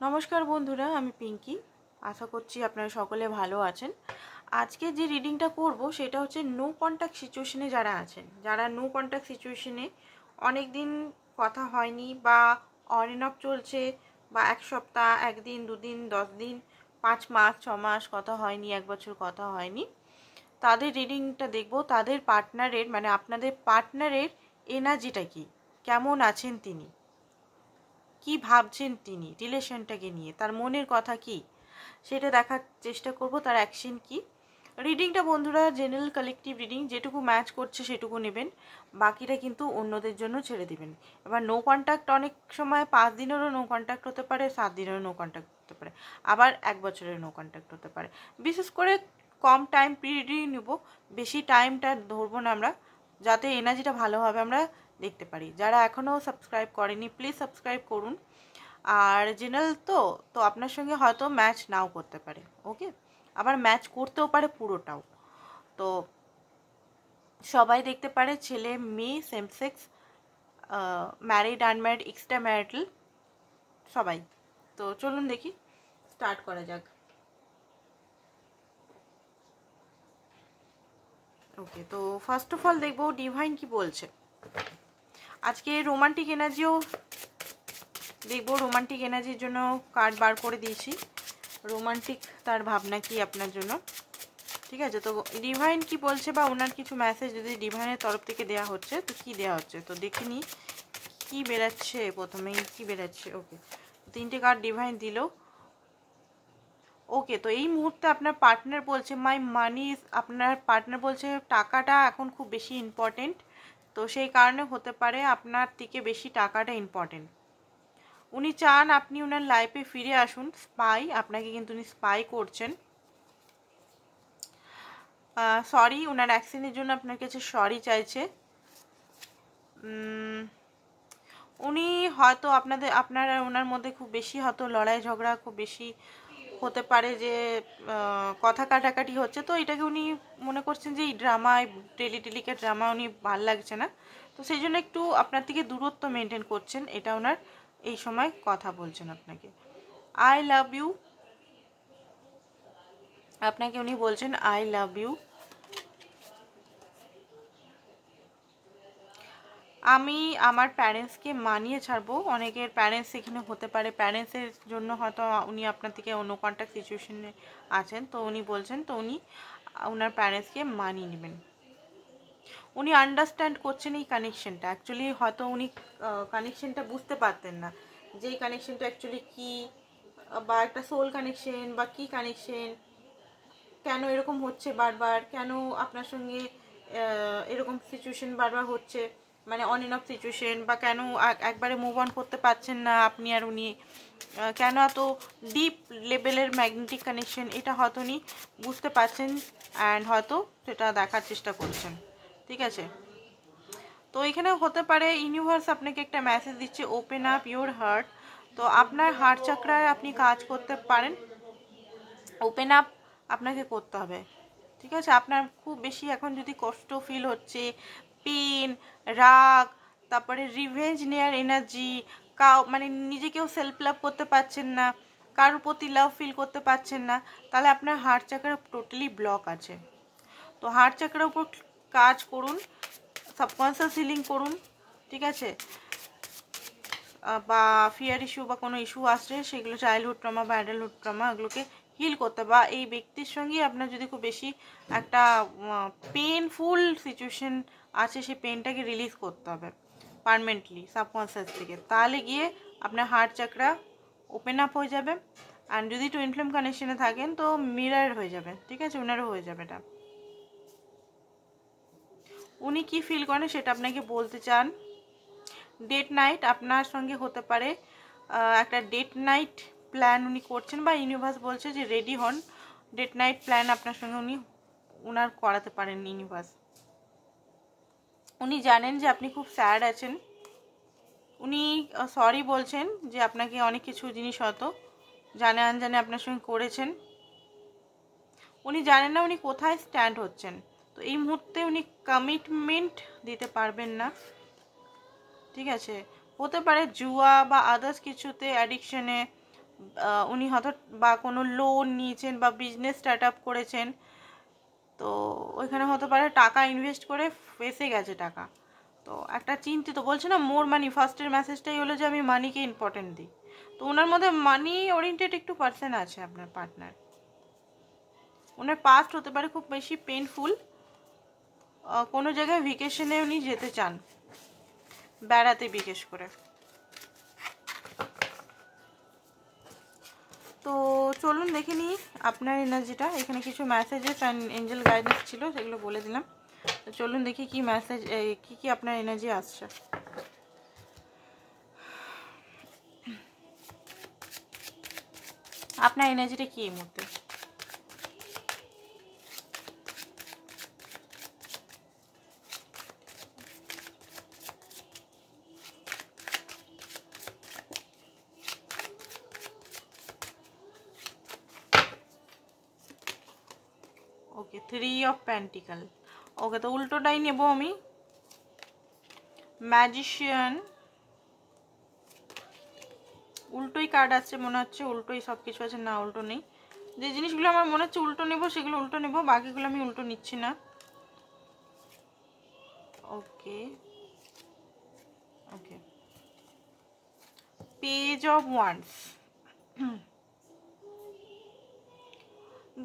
নমস্কার বন্ধুরা, আমি পিঙ্কি। আশা করছি আপনারা সকলে ভালো আছেন। আজকে যে রিডিংটা করব সেটা হচ্ছে নো কন্ট্যাক্ট সিচুয়েশনে যারা আছেন, যারা নো কন্ট্যাক্ট সিচুয়েশনে অনেক দিন কথা হয়নি বা অন এন্ড অফ চলছে, বা এক সপ্তাহ, একদিন, দুদিন, 10 দিন, 5 মাস, 6 মাস কথা হয়নি, 1 বছর কথা হয়নি, তাদের রিডিংটা দেখব। তাদের পার্টনারের মানে আপনাদের পার্টনারের এনার্জিটা কি, কেমন আছেন তিনি, কি ভাবছেন তিনি রিলেশনটাকে নিয়ে, তার মনের কথা কি, সেটা দেখার চেষ্টা করব। তার অ্যাকশন কি। রিডিংটা বন্ধুরা জেনারেল কালেকটিভ রিডিং, যেটুকু ম্যাচ করছে সেটুকু নেবেন, বাকিটা কিন্তু অন্যদের জন্য ছেড়ে দিবেন। এবার নো কন্ট্যাক্ট অনেক সময় 5 দিনেরও নো কন্ট্যাক্ট হতে পারে, 7 দিনেরও নো কন্ট্যাক্ট হতে পারে, আবার 1 বছরের নো কন্ট্যাক্ট হতে পারে। বিশেষ করে কম টাইম পিরিয়ডই নেব, বেশি টাইমটা ধরবো না আমরা, যাতে এনার্জিটা ভালোভাবে আমরা দেখতে পারি। যারা এখনও সাবস্ক্রাইব করেনি প্লিজ সাবস্ক্রাইব করুন। আর জেনারেল তো তো আপনার সঙ্গে হয়তো ম্যাচ নাও করতে পারে, ওকে, আবার ম্যাচ করতেও পারে পুরোটাও। তো সবাই দেখতে পারে, ছেলে মেয়ে, same sex, married, unmarried, extra marital, সবাই। তো চলুন দেখি, স্টার্ট করা যাক। ওকে, তো ফার্স্ট অফ অল দেখবো ডিভাইন কি বলছে। আজকে রোমান্টিক এনার্জিও দেখবো, রোমান্টিক এনার্জির জন্য কার্ড বার করে দিয়েছি। রোমান্টিক তার ভাবনা কি আপনার জন্য, ঠিক আছে? তো ডিভাইন কি বলছে, বা ওনার কিছু মেসেজ যদি ডিভাইনের তরফ থেকে দেওয়া হচ্ছে তো কি দেওয়া হচ্ছে, তো দেখে নিই কি বেরাচ্ছে। প্রথমেই কি বেরাচ্ছে, ওকে, 3টে কার্ড ডিভাইন দিল। ওকে, তো এই মুহূর্তে আপনার পার্টনার বলছে মাই মানি, আপনার পার্টনার বলছে টাকাটা এখন খুব বেশি ইম্পর্টেন্ট, তো সেই কারণে হতে পারে আপনার থেকে বেশি টাকাটা ইম্পর্টেন্ট। উনি চান আপনি ওনার লাইফে ফিরে আসুন। স্পাই, আপনাকে কিন্তু উনি স্পাই করছেন। সরি, ওনার অ্যাকশনের জন্য আপনার কাছে সরি চাইছে। উনি হয়তো আপনারা ওনার মধ্যে খুব বেশি হয়তো লড়াই ঝগড়া খুব বেশি হতে পারে, যে কথা কাটাকাটি হচ্ছে, তো এটাকে উনি মনে করছেন যে এই ড্রামা, টেলিকে ড্রামা উনি ভাল লাগছে না, তো সেই জন্য একটু আপনার থেকে দূরত্ব মেনটেন করছেন। এটা ওনার এই সময় কথা বলছেন আপনাকে। আই লাভ ইউ, আপনাকে উনি বলছেন আই লাভ ইউ। আমি আমার প্যারেন্টসকে মানিয়ে ছাড়বো। অনেকের প্যারেন্টস এখানে হতে পারে, প্যারেন্টসের জন্য হয়তো উনি আপনার থেকে অন্য কন্ট্যাক্ট সিচুয়েশনে আছেন, তো উনি বলছেন, তো উনি ওনার প্যারেন্টসকে মানিয়ে নেবেন। উনি আন্ডারস্ট্যান্ড করছেন এই কানেকশনটা। অ্যাকচুয়ালি হয়তো উনি কানেকশনটা বুঝতে পারতেন না যে এই কানেকশনটা অ্যাকচুয়ালি কী, বা একটা সোল কানেকশন বা কী কানেকশন, কেন এরকম হচ্ছে বারবার, কেন আপনার সঙ্গে এরকম সিচুয়েশন বারবার হচ্ছে, মানে অন এন্ড অফ সিচুয়েশন, বা কেন একবারে মুভ অন করতে পারছেন না আপনি আর উনি, কেন এত ডিপ লেভেলের ম্যাগনেটিক কানেকশন, এটা হয়তো উনি বুঝতে পারছেন অ্যান্ড হয়তো সেটা দেখার চেষ্টা করছেন, ঠিক আছে? তো এখানে হতে পারে ইউনিভার্স আপনাকে একটা মেসেজ দিচ্ছে, ওপেন আপ ইউর হার্ট। তো আপনার হার্ট চাকরায় আপনি কাজ করতে পারেন, ওপেন আপ আপনাকে করতে হবে, ঠিক আছে? আপনার খুব বেশি এখন যদি কষ্ট ফিল হচ্ছে, পেন, রাগ, তারপরে রিভেঞ্জ নেয়ার এনার্জি, মানে নিজেকেও সেলফ লাভ করতে পারছেন না, কারোর প্রতি লাভ ফিল করতে পারছেন না, তাহলে আপনার হার্ট চাকরা টোটালি ব্লক আছে। তো হার্ট চাকরার উপর কাজ করুন, সাবকনসিয়াস হিলিং করুন, ঠিক আছে? বা ফিয়ার ইস্যু বা কোনো ইস্যু আসছে, সেগুলো চাইল্ডহুড ট্রমা বা অ্যাডাল্টহুড ট্রমা, এগুলোকে হিল করতে, বা এই ব্যক্তির সঙ্গে আপনার যদি খুব বেশি একটা পেনফুল সিচুয়েশন আছে, সেই পেনটাকে রিলিজ করতে হবে পারমানেন্টলি সাবকনসিয়াস থেকে, তাহলে গিয়ে আপনার হার্ট চাকরা ওপেন আপ হয়ে যাবে। অ্যান্ড যদি টুইন ফ্লেম কানেকশনে থাকেন তো মিরার হয়ে যাবে, ঠিক আছে? ওনারও হয়ে যাবে এটা। উনি কি ফিল করেন সেটা আপনাকে বলতে চান। ডেট নাইট আপনার সঙ্গে হতে পারে, একটা ডেট নাইট প্ল্যান উনি করছেন, বা ইউনিভার্স বলছে যে রেডি হন, ডেট নাইট প্ল্যান আপনার সঙ্গে উনার করাতে পারেন ইউনিভার্স। উনি জানেন যে আপনি খুব স্যাড আছেন, উনি সরি বলছেন যে আপনাকে অনেক কিছু জিনিস হয়তো জানে আনজানে আপনার সঙ্গে করেছেন। উনি জানেন না উনি কোথায় স্ট্যান্ড হচ্ছেন, তো এই মুহূর্তে উনি কমিটমেন্ট দিতে পারবেন না, ঠিক আছে? হতে পারে জুয়া বা আদার্স কিছুতে অ্যাডিকশনে, উনি হয়তো বা কোনো লোন নিয়েছেন বা বিজনেস স্টার্ট আপ করেছেন, তো ওইখানে হতে পারে টাকা ইনভেস্ট করে ফেসে গেছে টাকা। তো একটা চিন্তিত, বলছে না মোর মানি, ফার্স্টের মেসেজটাই হলো যে আমি মানিকে ইম্পর্টেন্ট দিই। তো ওনার মধ্যে মানি ওরিয়েন্টেড একটু পার্সন আছে আপনার পার্টনার। ওনার পাস্ট হতে পারে খুব বেশি পেনফুল, কোনো জায়গায় ভেকেশনে উনি যেতে চান, বেড়াতে বিশেষ করে। তো চলুন দেখে নিই আপনার এনার্জিটা। এখানে কিছু মেসেজেস অ্যান্ড এঞ্জেল গাইডেন্স ছিল, সেগুলো বলে দিলাম। তো চলুন দেখি কি মেসেজ, কি আপনার এনার্জি আসছে। আপনার এনার্জিটা কি এই মুহূর্তে? ওকে, 3 অফ পেন্টিকল। ওকে, তো উল্টোটাই নেব আমি। ম্যাজিশিয়ান, উল্টোই কার্ড আছে মনে হচ্ছে, উল্টোই সব কিছু আছে। না, উল্টো নেই। যে জিনিসগুলো আমার মনে হচ্ছে উল্টো নেব সেগুলো উল্টো নেব, বাকিগুলো আমি উল্টো নিচ্ছি না। ওকে ওকে, পেজ অফ ওয়ান্স।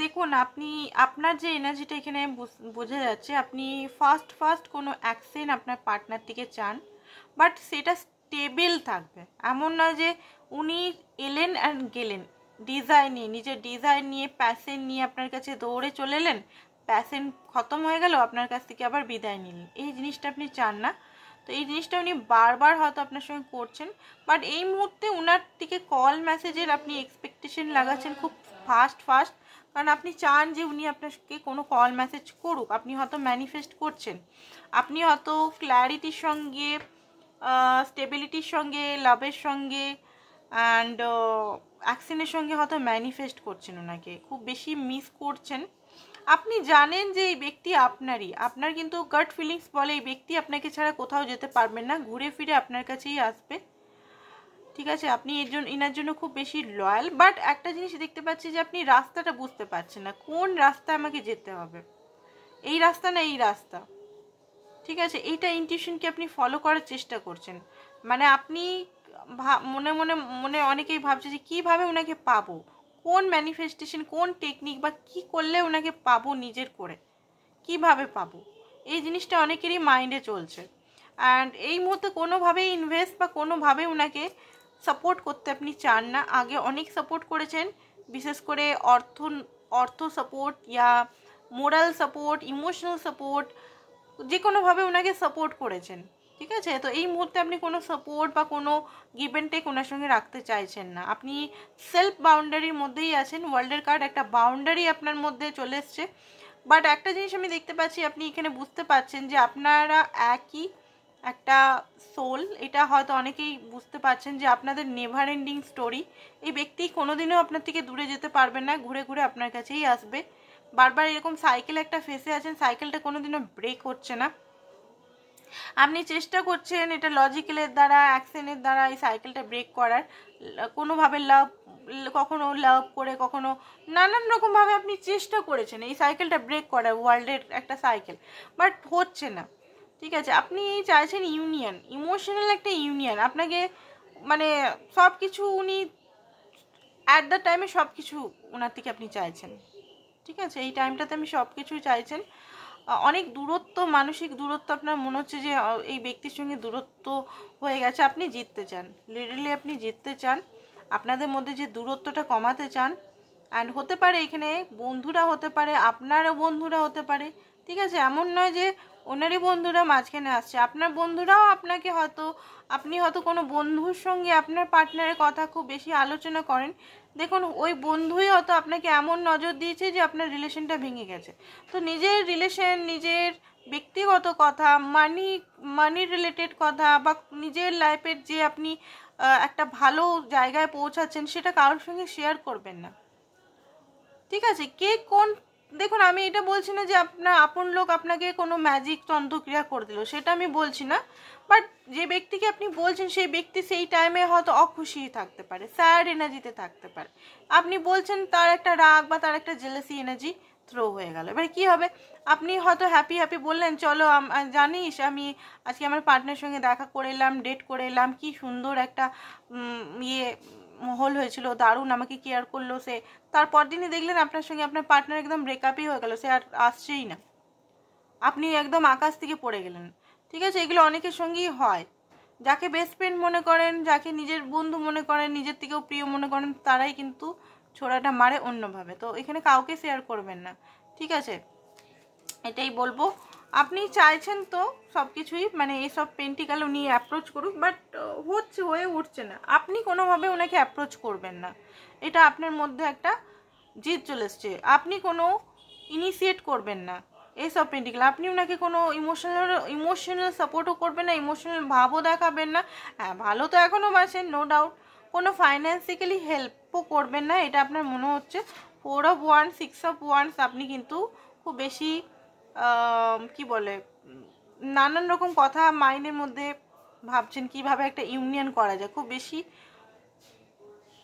দেখুন, আপনি আপনার যে এনার্জিটা এখানে বোঝা যাচ্ছে, আপনি ফার্স্ট কোনো অ্যাকশন আপনার পার্টনার থেকে চান, বাট সেটা স্টেবল থাকবে। এমন নয় যে উনি এলেন অ্যান্ড গেলেন, ডিজাইন নিয়ে, নিজের ডিজাইন নিয়ে, প্যাশন নিয়ে আপনার কাছে দৌড়ে চলে এলেন, প্যাশন খতম হয়ে গেল, আপনার কাছ থেকে আবার বিদায় নিলেন। এই জিনিসটা আপনি চান না। তো এই জিনিসটা উনি বারবার হয়তো আপনার সঙ্গে করছেন, বাট এই মুহূর্তে ওনার থেকে কল মেসেজের আপনি এক্সপেকটেশন লাগাচ্ছেন খুব ফাস্ট, কারণ আপনি চান যে উনি আপনাকে কোনো কল মেসেজ করুক। আপনি হয়তো ম্যানিফেস্ট করছেন, আপনি হয়তো ক্ল্যারিটির সঙ্গে, স্টেবিলিটির সঙ্গে, লাভের সঙ্গে অ্যান্ড অ্যাকশনের সঙ্গে হয়তো ম্যানিফেস্ট করছেন ওনাকে, খুব বেশি মিস করছেন। আপনি জানেন যে এই ব্যক্তি আপনারই, আপনার কিন্তু গাট ফিলিংস বলে এই ব্যক্তি আপনাকে ছাড়া কোথাও যেতে পারবেন না, ঘুরে ফিরে আপনার কাছেই আসবে। ঠিক আছে, আপনি এনার জন্য খুব বেশি লয়াল, বাট একটা জিনিস দেখতে পাচ্ছি যে আপনি রাস্তাটা বুঝতে পারছেন না, কোন রাস্তা আমাকে যেতে হবে, এই রাস্তা না এই রাস্তা। ঠিক আছে, এইটা ইনটিউশনকে আপনি ফলো করার চেষ্টা করছেন। মানে আপনি মনে মনে মনে অনেকেই ভাবছে যে কীভাবে ওনাকে পাবো, কোন ম্যানিফেস্টেশন, কোন টেকনিক বা কি করলে ওনাকে পাবো, নিজের করে কিভাবে পাবো, এই জিনিসটা অনেকেরই মাইন্ডে চলছে। অ্যান্ড এই মুহূর্তে কোনোভাবেই ইনভেস্ট বা কোনোভাবে ওনাকে সাপোর্ট করতে আপনি চান না। আগে অনেক সাপোর্ট করেছেন, বিশেষ করে অর্থ সাপোর্ট ইয়া মোরাল সাপোর্ট, ইমোশনাল সাপোর্ট, যে কোনোভাবে ওনাকে সাপোর্ট করেছেন। ঠিক আছে, তো এই মুহূর্তে আপনি কোনো সাপোর্ট বা কোনো গিভ অ্যান্ড টেক ওনার সঙ্গে রাখতে চাইছেন না। আপনি সেলফ বাউন্ডারির মধ্যেই আছেন। ওয়ার্ল্ডের কার্ড, একটা বাউন্ডারি আপনার মধ্যে চলে এসছে। বাট একটা জিনিস আমি দেখতে পাচ্ছি, আপনি এখানে বুঝতে পারছেন যে আপনারা একই একটা সোল। এটা হয়তো অনেকেই বুঝতে পারছেন যে আপনাদের নেভার এন্ডিং স্টোরি। এই ব্যক্তি কোনোদিনও আপনার থেকে দূরে যেতে পারবে না, ঘুরে ঘুরে আপনার কাছেই আসবে। বারবার এরকম সাইকেল একটা ফেসে আছেন, সাইকেলটা কোনোদিনও ব্রেক হচ্ছে না। আপনি চেষ্টা করছেন এটা লজিক্যালের দ্বারা, অ্যাকশনের দ্বারা এই সাইকেলটা ব্রেক করার, কোনোভাবে কখনো লাভ করে, কখনো নানান রকমভাবে আপনি চেষ্টা করেছেন এই সাইকেলটা ব্রেক করার, ওয়ার্ল্ডের একটা সাইকেল, বাট হচ্ছে না। ঠিক আছে, আপনি চাইছেন ইউনিয়ন, ইমোশনাল একটা ইউনিয়ন। আপনাকে মানে সব কিছু উনি অ্যাট দ্য টাইমে সব কিছু ওনার থেকে আপনি চাইছেন। ঠিক আছে, এই টাইমটাতে আমি সব কিছু চাইছেন। অনেক দূরত্ব, মানসিক দূরত্ব আপনার মনে হচ্ছে যে এই ব্যক্তির সঙ্গে দূরত্ব হয়ে গেছে। আপনি জিততে চান, লিটারালি আপনি জিততে চান, আপনাদের মধ্যে যে দূরত্বটা কমাতে চান। অ্যান্ড হতে পারে এখানে বন্ধুরা হতে পারে, আপনারও বন্ধুরা হতে পারে। ঠিক আছে, এমন নয় যে ওনারই বন্ধুরা মাঝখানে আসছে, আপনার বন্ধুরাও আপনাকে হয়তো, আপনি হয়তো কোনো বন্ধুর সঙ্গে আপনার পার্টনারের কথা খুব বেশি আলোচনা করেন। দেখুন, ওই বন্ধুই হয়তো আপনাকে এমন নজর দিয়েছে যে আপনার রিলেশনটা ভেঙে গেছে। তো নিজের রিলেশন, নিজের ব্যক্তিগত কথা, মানি রিলেটেড কথা বা নিজের লাইফের যে আপনি একটা ভালো জায়গায় পৌঁছাচ্ছেন, সেটা কারোর সঙ্গে শেয়ার করবেন না। ঠিক আছে, কে কোন দেখুন আমি এটা বলছি না যে আপনার আপন লোক আপনাকে কোনো ম্যাজিক তন্ত্রক্রিয়া করে দিল, সেটা আমি বলছি না। বাট যে ব্যক্তিকে আপনি বলছেন সেই ব্যক্তি সেই টাইমে হয়তো অখুশি থাকতে পারে, স্যাড এনার্জিতে থাকতে পারে। আপনি বলছেন তার একটা রাগ বা তার একটা জেলাসি এনার্জি থ্রো হয়ে গেল। এবার কী হবে, আপনি হয়তো হ্যাপি হ্যাপি বললেন চলো জানিস আমি আজকে আমার পার্টনারের সঙ্গে দেখা করে এলাম, ডেট করে এলাম, কী সুন্দর একটা মহল হয়েছিল, দারুণ আমাকে কেয়ার করলো সে। তারপর দিনই দেখলেন আপনার সঙ্গে আপনার পার্টনার একদম ব্রেকআপই হয়ে গেল, সে আর আসছেই না, আপনি একদম আকাশ থেকে পড়ে গেলেন। ঠিক আছে, এগুলো অনেকের সঙ্গেই হয়। যাকে বেস্ট ফ্রেন্ড মনে করেন, যাকে নিজের বন্ধু মনে করেন, নিজের থেকেও প্রিয় মনে করেন, তারাই কিন্তু ছোড়াটা মারে অন্যভাবে। তো এখানে কাউকে শেয়ার করবেন না, ঠিক আছে, এটাই বলবো। আপনি চাইছেন তো সব কিছুই, মানে এইসব পেন্টিকাল উনি অ্যাপ্রোচ করুক, বাট হয়ে উঠছে না। আপনি কোনোভাবে ওনাকে অ্যাপ্রোচ করবেন না, এটা আপনার মধ্যে একটা জিদ চলে এসছে। আপনি কোনো ইনিশিয়েট করবেন না এইসব পেন্টিকাল, আপনি ওনাকে কোনো ইমোশনাল সাপোর্টও করবেন না, ইমোশনাল ভাবও দেখাবেন না। হ্যাঁ, ভালো তো এখনও বাসেন, নো ডাউট। কোনো ফাইন্যান্সিক্যালি হেল্পও করবেন না, এটা আপনার মনে হচ্ছে। 4 of Wands 6 of Wands, আপনি কিন্তু খুব বেশি কি বলে নানান রকম কথা মাইন্ডের মধ্যে ভাবছেন কিভাবে একটা ইউনিয়ন করা যায়। খুব বেশি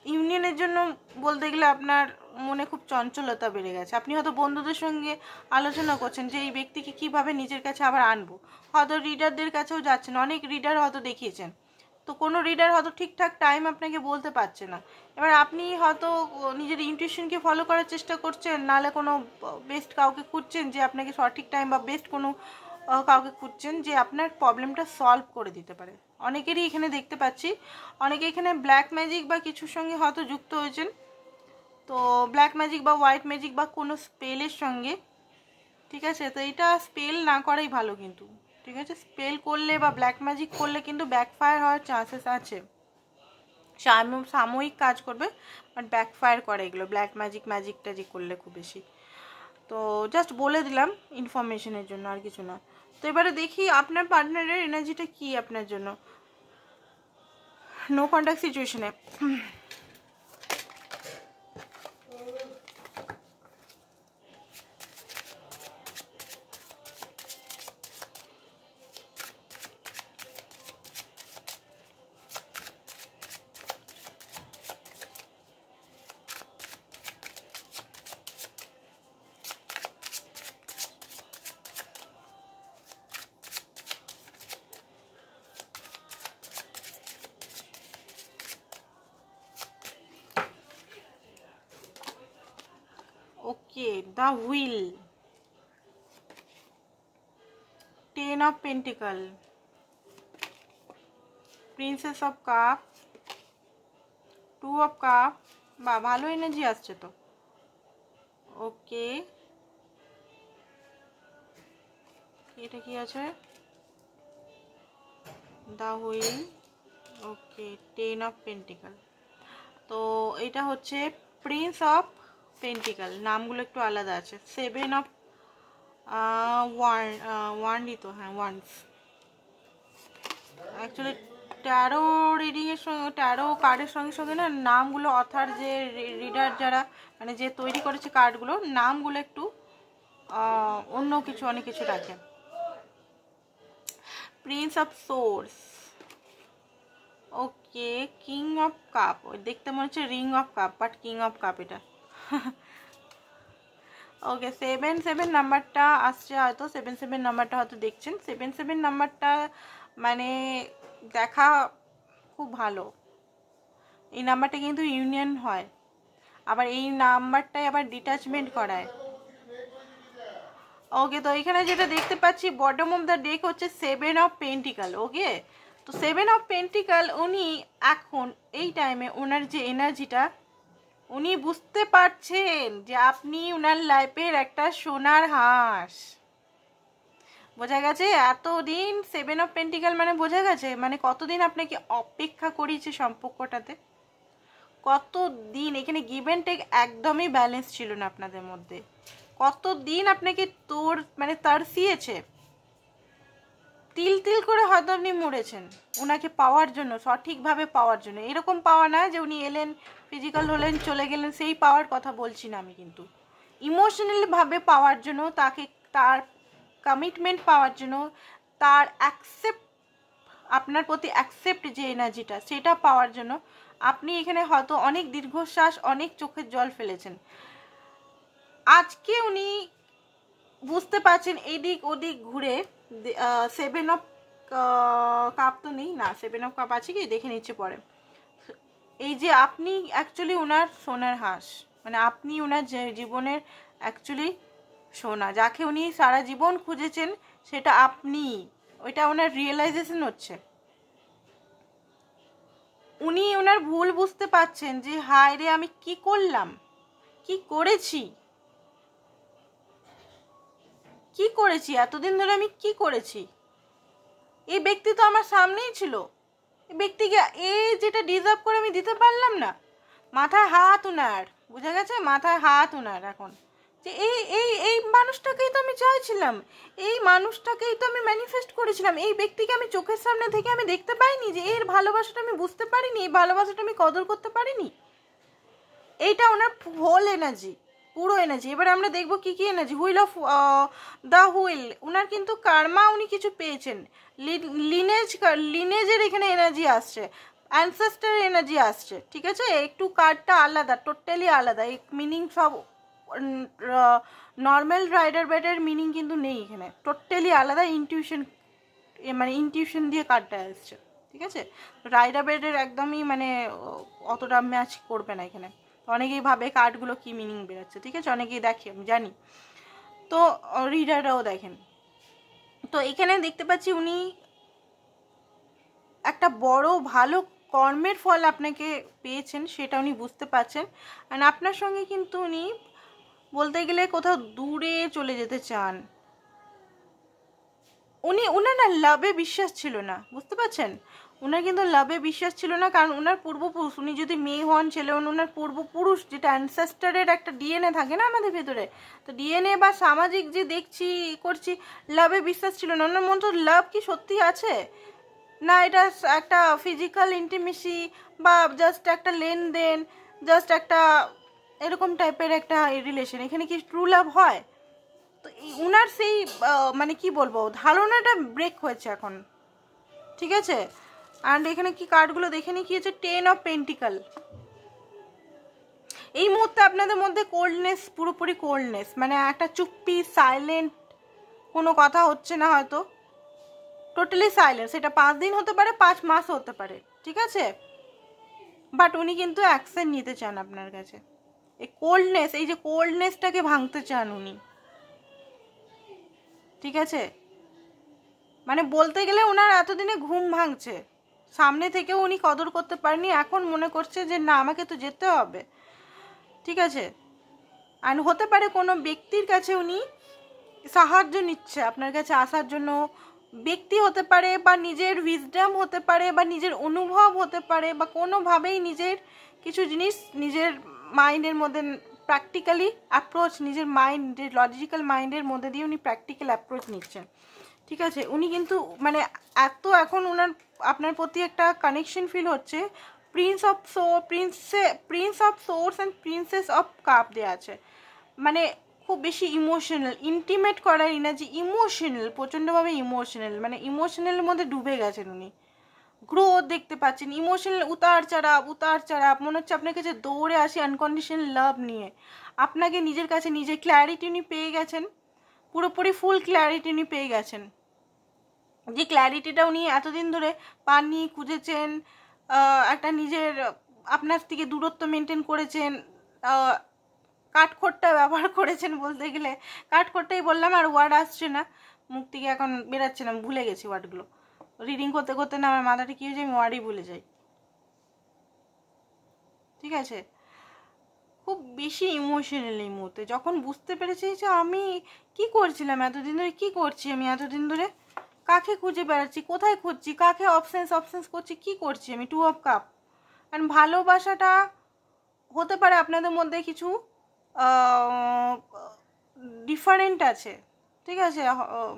ইউনিয়নের জন্য বলতে গেলে আপনার মনে খুব চঞ্চলতা বেড়ে গেছে। আপনি হয়তো বন্ধুদের সঙ্গে আলোচনা করছেন যে এই ব্যক্তিকে কিভাবে নিজের কাছে আবার আনবো, হয়তো রিডারদের কাছেও যাচ্ছেন, অনেক রিডার হয়তো দেখিয়েছেন, তো কোনো রিডার হয়তো ঠিকঠাক টাইম আপনাকে বলতে পারছে না। এবার আপনি হয়তো নিজের ইনটিউশনকে ফলো করার চেষ্টা করছেন, নাহলে কোনো বেস্ট কাউকে খুঁজছেন যে আপনাকে সঠিক টাইম, বা বেস্ট কোনো কাউকে খুঁজছেন যে আপনার প্রবলেমটা সলভ করে দিতে পারে। অনেকেরই এখানে দেখতে পাচ্ছি, অনেকে এখানে ব্ল্যাক ম্যাজিক বা কিছুর সঙ্গে হয়তো যুক্ত হয়েছেন। তো ব্ল্যাক ম্যাজিক বা হোয়াইট ম্যাজিক বা কোনো স্পেলের সঙ্গে, ঠিক আছে, তো এটা স্পেল না করাই ভালো কিন্তু, ঠিক আছে। স্পেল করলে বা ব্ল্যাক ম্যাজিক করলে কিন্তু ব্যাকফায়ার হওয়ার চান্সেস আছে, সাময়িক কাজ করবে বাট ব্যাকফায়ার করে এগুলো ব্ল্যাক ম্যাজিক ট্যাজিক করলে খুব বেশি। তো জাস্ট বলে দিলাম ইনফরমেশনের জন্য, আর কিছু না। তো এবারে দেখি আপনার পার্টনারের এনার্জিটা কি আপনার জন্য নো কন্ট্যাক্ট সিচুয়েশনে। Okay, the wheel, 10 of pentacle, princess of cup, 2 of cup, বা ভালো এনার্জি আসছে তো। ওকে, এটা কি আছে, the wheel, okay, 10 of pentacle. তো এটা হচ্ছে প্রিন্স অফ পেন্টিকাল, নামগুলো একটু আলাদা আছে। 7 of ওয়ান্ডই তো, হ্যাঁ ওয়ান্ডস। অ্যাকচুয়ালি ট্যারো রিডিংয়ের সঙ্গে, ট্যারো কার্ডের সঙ্গে সঙ্গে না নামগুলো, অথার যে রিডার যারা, মানে যে তৈরি করেছে কার্ডগুলো, নামগুলো একটু অন্য কিছু, অনেক কিছু রাখে। Prince of swords, okay, king of cup, দেখতে মনে হচ্ছে ring of cup, but king of cup এটা। ওকে, 7 নাম্বারটা আসছে হয়তো, 7 নাম্বারটা হয়তো দেখছেন। 7 নাম্বারটা মানে দেখা খুব ভালো। এই নাম্বারটা কিন্তু ইউনিয়ন হয়, আবার এই নাম্বারটাই আবার ডিট্যাচমেন্ট করায়। ওকে, তো এখানে যেটা দেখতে পাচ্ছি বটম অফ দ্য ডেক হচ্ছে 7 of পেন্টিকাল। ওকে, তো 7 of পেন্টিকাল, উনি এখন এই টাইমে ওনার যে এনার্জিটা, উনি বুঝতে পারছেন যে আপনি ওনার লাইফের একটা সোনার হাঁস। বোঝা গেছে এতদিন 7 of পেন্টিকাল মানে, বোঝা গেছে মানে কতদিন আপনাকে অপেক্ষা করিয়েছে সম্পর্কটাতে, কতদিন এখানে গিভ অ্যান্ড টেক একদমই ব্যালেন্স ছিল না আপনাদের মধ্যে, কতদিন আপনাকে মানে তারসিয়েছে, তিল তিল করে হয়তো আপনি মরেছেন ওনাকে পাওয়ার জন্য, সঠিকভাবে পাওয়ার জন্য। এরকম পাওয়া না যে উনি এলেন, ফিজিক্যাল হলেন, চলে গেলেন, সেই পাওয়ার কথা বলছি না আমি, কিন্তু ইমোশনালভাবে পাওয়ার জন্য, তাকে তার কমিটমেন্ট পাওয়ার জন্য, তার আপনার প্রতি অ্যাকসেপ্ট যে এনার্জিটা সেটা পাওয়ার জন্য আপনি এখানে হয়তো অনেক দীর্ঘশ্বাস, অনেক চোখের জল ফেলেছেন। আজকে উনি বুঝতে পারছেন এদিক ওদিক ঘুরে, 7 অফ কাপ তো নেই না, 7 অফ কাপ আছে কি দেখে নিচ্ছে পরে। এই যে আপনি অ্যাকচুয়ালি ওনার সোনার হাঁস, মানে আপনি ওনার জীবনের অ্যাকচুয়ালি সোনা, যাকে উনি সারা জীবন খুঁজেছেন সেটা আপনি, ওইটা ওনার রিয়েলাইজেশন হচ্ছে। উনি ওনার ভুল বুঝতে পারছেন যে হায় রে আমি কি করলাম, কি করেছি, কি করেছি এতদিন ধরে, আমি কি করেছি। এই ব্যক্তি তো আমার সামনেই ছিল, এই ব্যক্তিকে এই যেটা ডিজার্ভ করে আমি দিতে পারলাম না। মাথায় হাত ওনার, বুঝা গেছে, মাথায় হাত ওনার এখন, যে এই এই এই মানুষটাকেই তো আমি চাইছিলাম, এই মানুষটাকেই তো আমি ম্যানিফেস্ট করেছিলাম, এই ব্যক্তিকে আমি চোখের সামনে থেকে আমি দেখতে পাইনি, যে এর ভালোবাসাটা আমি বুঝতে পারিনি, এই ভালোবাসাটা আমি কদর করতে পারিনি। এইটা ওনার হোল এনার্জি, পুরো এনার্জি। এবার আমরা দেখবো কি কি energy. Wheel of the wheel, ওনার কিন্তু কার্মা উনি কিছু পেয়েছেন, লিনেজের এখানে এনার্জি আসছে, অ্যানসেস্টার এনার্জি আসছে, ঠিক আছে। একটু কার্ডটা আলাদা, টোটালি আলাদা, এই মিনিং সব নর্মাল রাইডার ব্যাটের মিনিং কিন্তু নেই এখানে, টোটালি আলাদা। ইনটিউশন, মানে ইনটিউশন দিয়ে কার্ডটা আসছে, ঠিক আছে। রাইডার ব্যাটের একদমই মানে অতটা ম্যাচ করবে না এখানে। অনেকেই ভাবে কার্ডগুলো কি মিনিং বেরোচ্ছে, ঠিক আছে, অনেকেই দেখে, আমি জানি, তো রিডাররাও দেখেন। তো এখানে দেখতে পাচ্ছি উনি একটা বড় ভালো কর্মের ফল আপনাকে পেয়েছেন, সেটা উনি বুঝতে পারছেন। আর আপনার সঙ্গে কিন্তু উনি বলতে গেলে কোথাও দূরে চলে যেতে চান। উনার না লাভে বিশ্বাস ছিল না, বুঝতে পারছেন, ওনার কিন্তু লাভে বিশ্বাস ছিল না। কারণ ওনার পূর্বপুরুষ, উনি যদি মেয়ে হন ছেলে হন, ওনার পূর্বপুরুষ যেটা অ্যানসেস্টারের একটা ডিএনএ থাকে না আমাদের ভেতরে, তো ডিএনএ বা সামাজিক যে দেখছি করছি, লাভে বিশ্বাস ছিল না ওনার। মন তো লাভ কি সত্যি আছে না, এটা একটা ফিজিক্যাল ইন্টিমেসি বা জাস্ট একটা লেনদেন, জাস্ট একটা এরকম টাইপের একটা রিলেশন, এখানে কি ট্রু লাভ হয়? তো উনার সেই মানে কি বলবো, ধারণাটা ব্রেক হয়েছে এখন, ঠিক আছে। অ্যান্ড এখানে কি কার্ডগুলো দেখে নি কি হচ্ছে, 10 অফ পেন্টিকল। এই মুহূর্তে আপনাদের মধ্যে কোল্ডনেস, পুরোপুরি কোল্ডনেস, মানে একটা চুপ্পি, সাইলেন্ট, কোনো কথা হচ্ছে না হয়তো, টোটালি সাইলেন্ট। সেটা 5 দিন হতে পারে, 5 মাস হতে পারে, ঠিক আছে। বাট উনি কিন্তু অ্যাকশন নিতে চান আপনার কাছে, এই কোল্ডনেস, এই যে কোল্ডনেসটাকে ভাঙতে চান উনি, ঠিক আছে। মানে বলতে গেলে ওনার এতদিনে ঘুম ভাঙছে, সামনে থেকেও উনি কদর করতে পারেনি, এখন মনে করছে যে না আমাকে তো যেতে হবে, ঠিক আছে। আর হতে পারে কোনো ব্যক্তির কাছে উনি সাহায্য নিচ্ছে আপনার কাছে আসার জন্য, ব্যক্তি হতে পারে বা নিজের উইজডম হতে পারে বা নিজের অনুভব হতে পারে, বা কোনোভাবেই নিজের কিছু জিনিস নিজের মাইন্ডের মধ্যে প্র্যাকটিক্যালি অ্যাপ্রোচ, নিজের মাইন্ডের লজিক্যাল মাইন্ডের মধ্যে দিয়ে উনি প্র্যাকটিক্যাল অ্যাপ্রোচ নিচ্ছেন, ঠিক আছে। উনি কিন্তু মানে এত এখন ওনার আপনার প্রতি একটা কানেকশন ফিল হচ্ছে। Prince of swords and princess of cup দেওয়া আছে, মানে খুব বেশি ইমোশনাল, ইন্টিমেট করার এনার্জি, ইমোশনাল, প্রচণ্ডভাবে ইমোশনাল, মানে ইমোশনালের মধ্যে ডুবে গেছেন উনি। গ্রোথ দেখতে পাচ্ছেন, ইমোশনাল উতার চড়াপ, মনে হচ্ছে আপনার কাছে দৌড়ে আসি আনকন্ডিশনাল লাভ নিয়ে। আপনাকে নিজের কাছে নিজের ক্ল্যারিটি উনি পেয়ে গেছেন, পুরোপুরি ফুল ক্ল্যারিটি উনি পেয়ে গেছেন। যে ক্ল্যারিটিটা উনি এতদিন ধরে পাননি, খুঁজেছেন, একটা নিজের আপনার থেকে দূরত্ব মেনটেন করেছেন, কাঠখোট্টা ব্যবহার করেছেন, বলতে গেলে কাঠখোট্টাই বললাম, আর ওয়ার্ড আসছে না মুখ থেকে, এখন বেরাচ্ছে না, ভুলে গেছি ওয়ার্ডগুলো। রিডিং করতে করতে না আমার মাথাটা কী হয়ে যায়, আমি ওয়ার্ডই ভুলে যাই, ঠিক আছে। খুব বেশি ইমোশনাল এই মুহূর্তে, যখন বুঝতে পেরেছি যে আমি কি করছিলাম এতদিন ধরে, কি করছি আমি এতদিন ধরে, কাকে খুঁজে বেড়াচ্ছি, কোথায় খুঁজছি, কাকে অপশানস করছি, কি করছি আমি। 2 অফ কাপ। কারণ ভালোবাসাটা হতে পারে আপনাদের মধ্যে কিছু ডিফারেন্ট আছে, ঠিক আছে,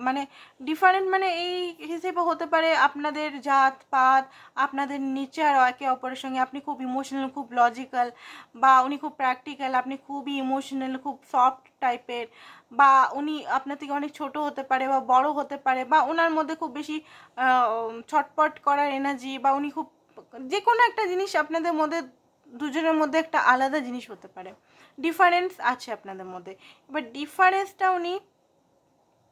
মানে ডিফারেন্ট মানে এই হিসেবে হতে পারে আপনাদের জাত পাত, আপনাদের নেচার একে অপরের সঙ্গে, আপনি খুব ইমোশনাল খুব লজিক্যাল, বা উনি খুব প্র্যাকটিক্যাল, আপনি খুবই ইমোশনাল খুব সফট টাইপের, বা উনি আপনার থেকে অনেক ছোট হতে পারে বা বড় হতে পারে, বা ওনার মধ্যে খুব বেশি ছটপট করার এনার্জি, বা উনি খুব যে কোনো একটা জিনিস আপনাদের মধ্যে দুজনের মধ্যে একটা আলাদা জিনিস হতে পারে, ডিফারেন্স আছে আপনাদের মধ্যে। এবার ডিফারেন্সটা উনি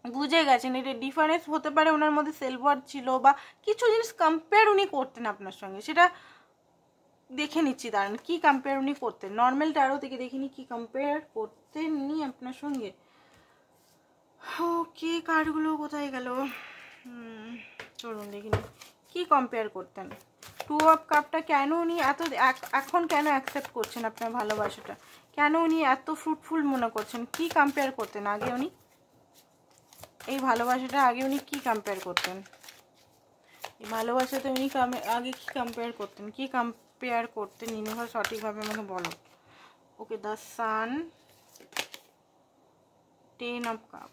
বুঝে গেছেন, এটা ডিফারেন্স হতে পারে ওনার মধ্যে সেলফ ওয়ার্থ ছিল, বা কিছু জিনিস কম্পেয়ার উনি করতেন আপনার সঙ্গে, সেটা দেখে নিচ্ছি দাঁড়ান কি কম্পেয়ার উনি করতেন, নর্মাল ট্যারো থেকে দেখিনি কি কম্পেয়ার করতেন নি আপনার সঙ্গে। ওকে, কার্ডগুলো কোথায় গেল, চলুন দেখিনি কি কম্পেয়ার করতেন। টু অফ কাপটা কেন উনি এত এখন কেন অ্যাকসেপ্ট করছেন আপনার ভালোবাসাটা, কেন উনি এত ফ্রুটফুল মনে করছেন, কি কম্পেয়ার করতেন আগে উনি, এই ভালোবাসাটা আগে উনি কি কম্পেয়ার করতেন, এই ভালোবাসাতে উনি আগে কি কম্পেয়ার করতেন, কি কম্পেয়ার করতেন ইউনিভার্স সঠিকভাবে আমাকে বলো। Okay, the sun, 10 of cup,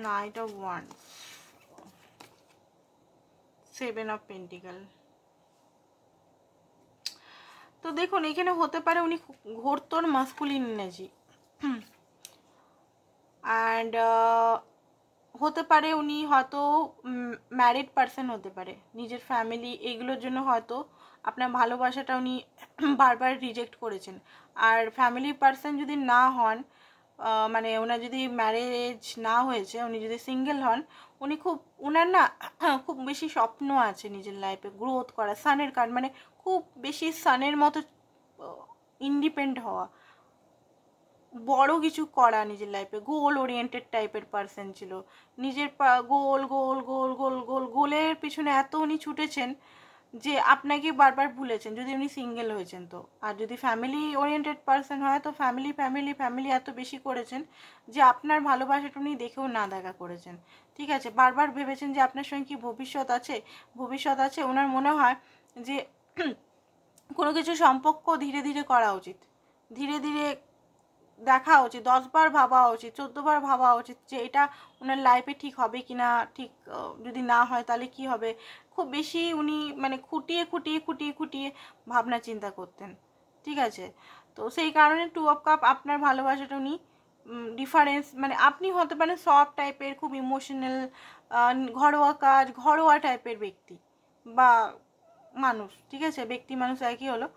knight of wands, 7 of pentacle. তো দেখুন এখানে হতে পারে উনি ঘোরতর মাস্কুলিন এনার্জি, অ্যান্ড হতে পারে উনি হয়তো ম্যারিড পারসন হতে পারে, নিজের ফ্যামিলি এইগুলোর জন্য হয়তো আপনার ভালোবাসাটা উনি বারবার রিজেক্ট করেছেন। আর ফ্যামিলি পারসন যদি না হন, মানে ওনার যদি ম্যারেজ না হয়েছে, উনি যদি সিঙ্গেল হন, উনি খুব ওনার না খুব বেশি স্বপ্ন আছে নিজের লাইফে গ্রোথ করা, সানের কার্ড মানে খুব বেশি সানের মতো ইন্ডিপেন্ডেন্ট হওয়া, বড় কিছু করা নিজের লাইফে, গোল ওরিয়েন্টেড টাইপের পারসন ছিল, নিজের গোল গোল গোল গোল গোল গোলের পিছনে এত উনি ছুটেছেন যে আপনাকে বারবার ভুলেছেন যদি উনি সিঙ্গেল হয়েছেন তো। আর যদি ফ্যামিলি ওরিয়েন্টেড পারসন হয় তো ফ্যামিলি ফ্যামিলি ফ্যামিলি এত বেশি করেছেন যে আপনার ভালোবাসাটা উনি দেখেও না দেখা করেছেন। ঠিক আছে, বারবার ভেবেছেন যে আপনার সঙ্গে কি ভবিষ্যৎ আছে, ভবিষ্যৎ আছে। ওনার মনে হয় যে কোনো কিছু সম্পর্ক ধীরে ধীরে করা উচিত, ধীরে ধীরে দেখা উচিত, 10 বার ভাবা উচিত, 14 বার ভাবা উচিত যে এটা ওনার লাইফে ঠিক হবে কি না, ঠিক যদি না হয় তাহলে কি হবে। খুব বেশি উনি মানে খুঁটিয়ে খুঁটিয়ে খুঁটিয়ে খুঁটিয়ে ভাবনা চিন্তা করতেন। ঠিক আছে, তো সেই কারণে 2 অফ কাপ আপনার ভালোবাসাটা উনি ডিফারেন্স মানে আপনি হতে পারেন সফট টাইপের, খুব ইমোশনাল, ঘরোয়া কাজ, ঘরোয়া টাইপের ব্যক্তি বা মানুষ। ঠিক আছে, ব্যক্তি মানুষ একই হলো।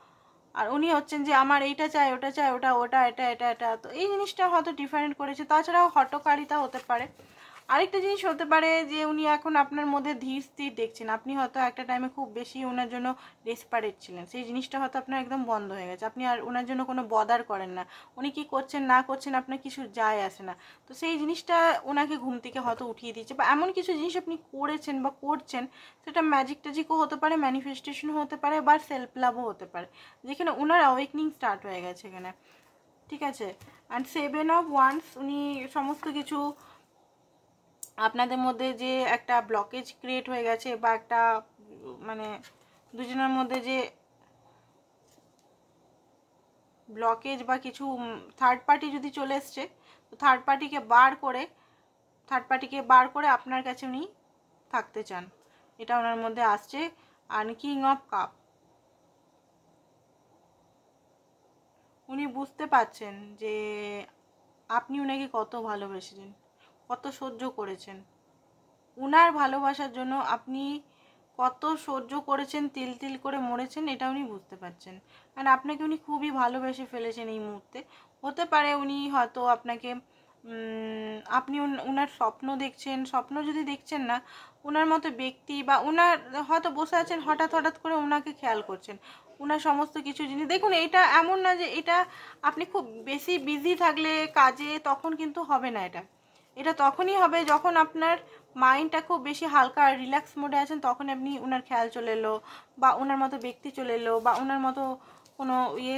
আর উনি হচ্ছেন যে আমার এইটা চাই, ওটা চাই, ওটা ওটা এটা এটা এটা, তো এই জিনিসটা হয়তো ডিফারেন্ট করেছে। তাছাড়াও হটকারিতা হতে পারে। আরেকটা জিনিস হতে পারে যে উনি এখন আপনার মধ্যে ধীর স্থির দেখছেন, আপনি হয়তো একটা টাইমে খুব বেশি ওনার জন্য ডেসপারেট ছিলেন, সেই জিনিসটা হয়তো আপনার একদম বন্ধ হয়ে গেছে, আপনি আর ওনার জন্য কোনো বদার করেন না, উনি কি করছেন না করছেন আপনার কিছু যায় আসে না। তো সেই জিনিসটা ওনাকে ঘুম থেকে হয়তো উঠিয়ে দিচ্ছে, বা এমন কিছু জিনিস আপনি করেছেন বা করছেন, সেটা ম্যাজিক ট্যাজিকও হতে পারে, ম্যানিফেস্টেশনও হতে পারে, বা সেলফ লাভও হতে পারে, যেখানে ওনার অ্যাওয়েকনিং স্টার্ট হয়ে গেছে এখানে। ঠিক আছে, অ্যান্ড 7 অফ ওয়ান্স, উনি সমস্ত কিছু আপনাদের মধ্যে যে একটা ব্লকেজ ক্রিয়েট হয়ে গেছে, বা একটা মানে দুজনের মধ্যে যে ব্লকেজ বা কিছু থার্ড পার্টি যদি চলে এসছে, তো থার্ড পার্টিকে বার করে আপনার কাছে উনি থাকতে চান, এটা ওনার মধ্যে আসছে। আর কিং অফ কাপ, উনি বুঝতে পারছেন যে আপনি ওনাকে কত ভালোবেসেছেন, কত সহ্য করেছেন, উনার ভালোবাসার জন্য আপনি কত সহ্য করেছেন, তিল তিল করে মরেছেন, এটা উনি বুঝতে পারছেন। কারণ আপনাকে উনি খুবই ভালোবেসে ফেলেছেন এই মুহূর্তে। হতে পারে উনি হয়তো আপনাকে আপনি উনার স্বপ্ন দেখছেন, স্বপ্ন যদি দেখছেন না, ওনার মতো ব্যক্তি বা ওনার হয়তো বসে আছেন, হঠাৎ হঠাৎ করে ওনাকে খেয়াল করছেন, ওনার সমস্ত কিছু জিনিস দেখুন। এটা এমন না যে এটা আপনি খুব বেশি বিজি থাকলে কাজে তখন কিন্তু হবে না, এটা এটা তখনই হবে যখন আপনার মাইন্ডটা খুব বেশি হালকা রিল্যাক্স মোডে আছেন, তখন আপনি ওনার খেয়াল চলে এলো, বা ওনার মতো ব্যক্তি চলে এলো, বা ওনার মতো কোনো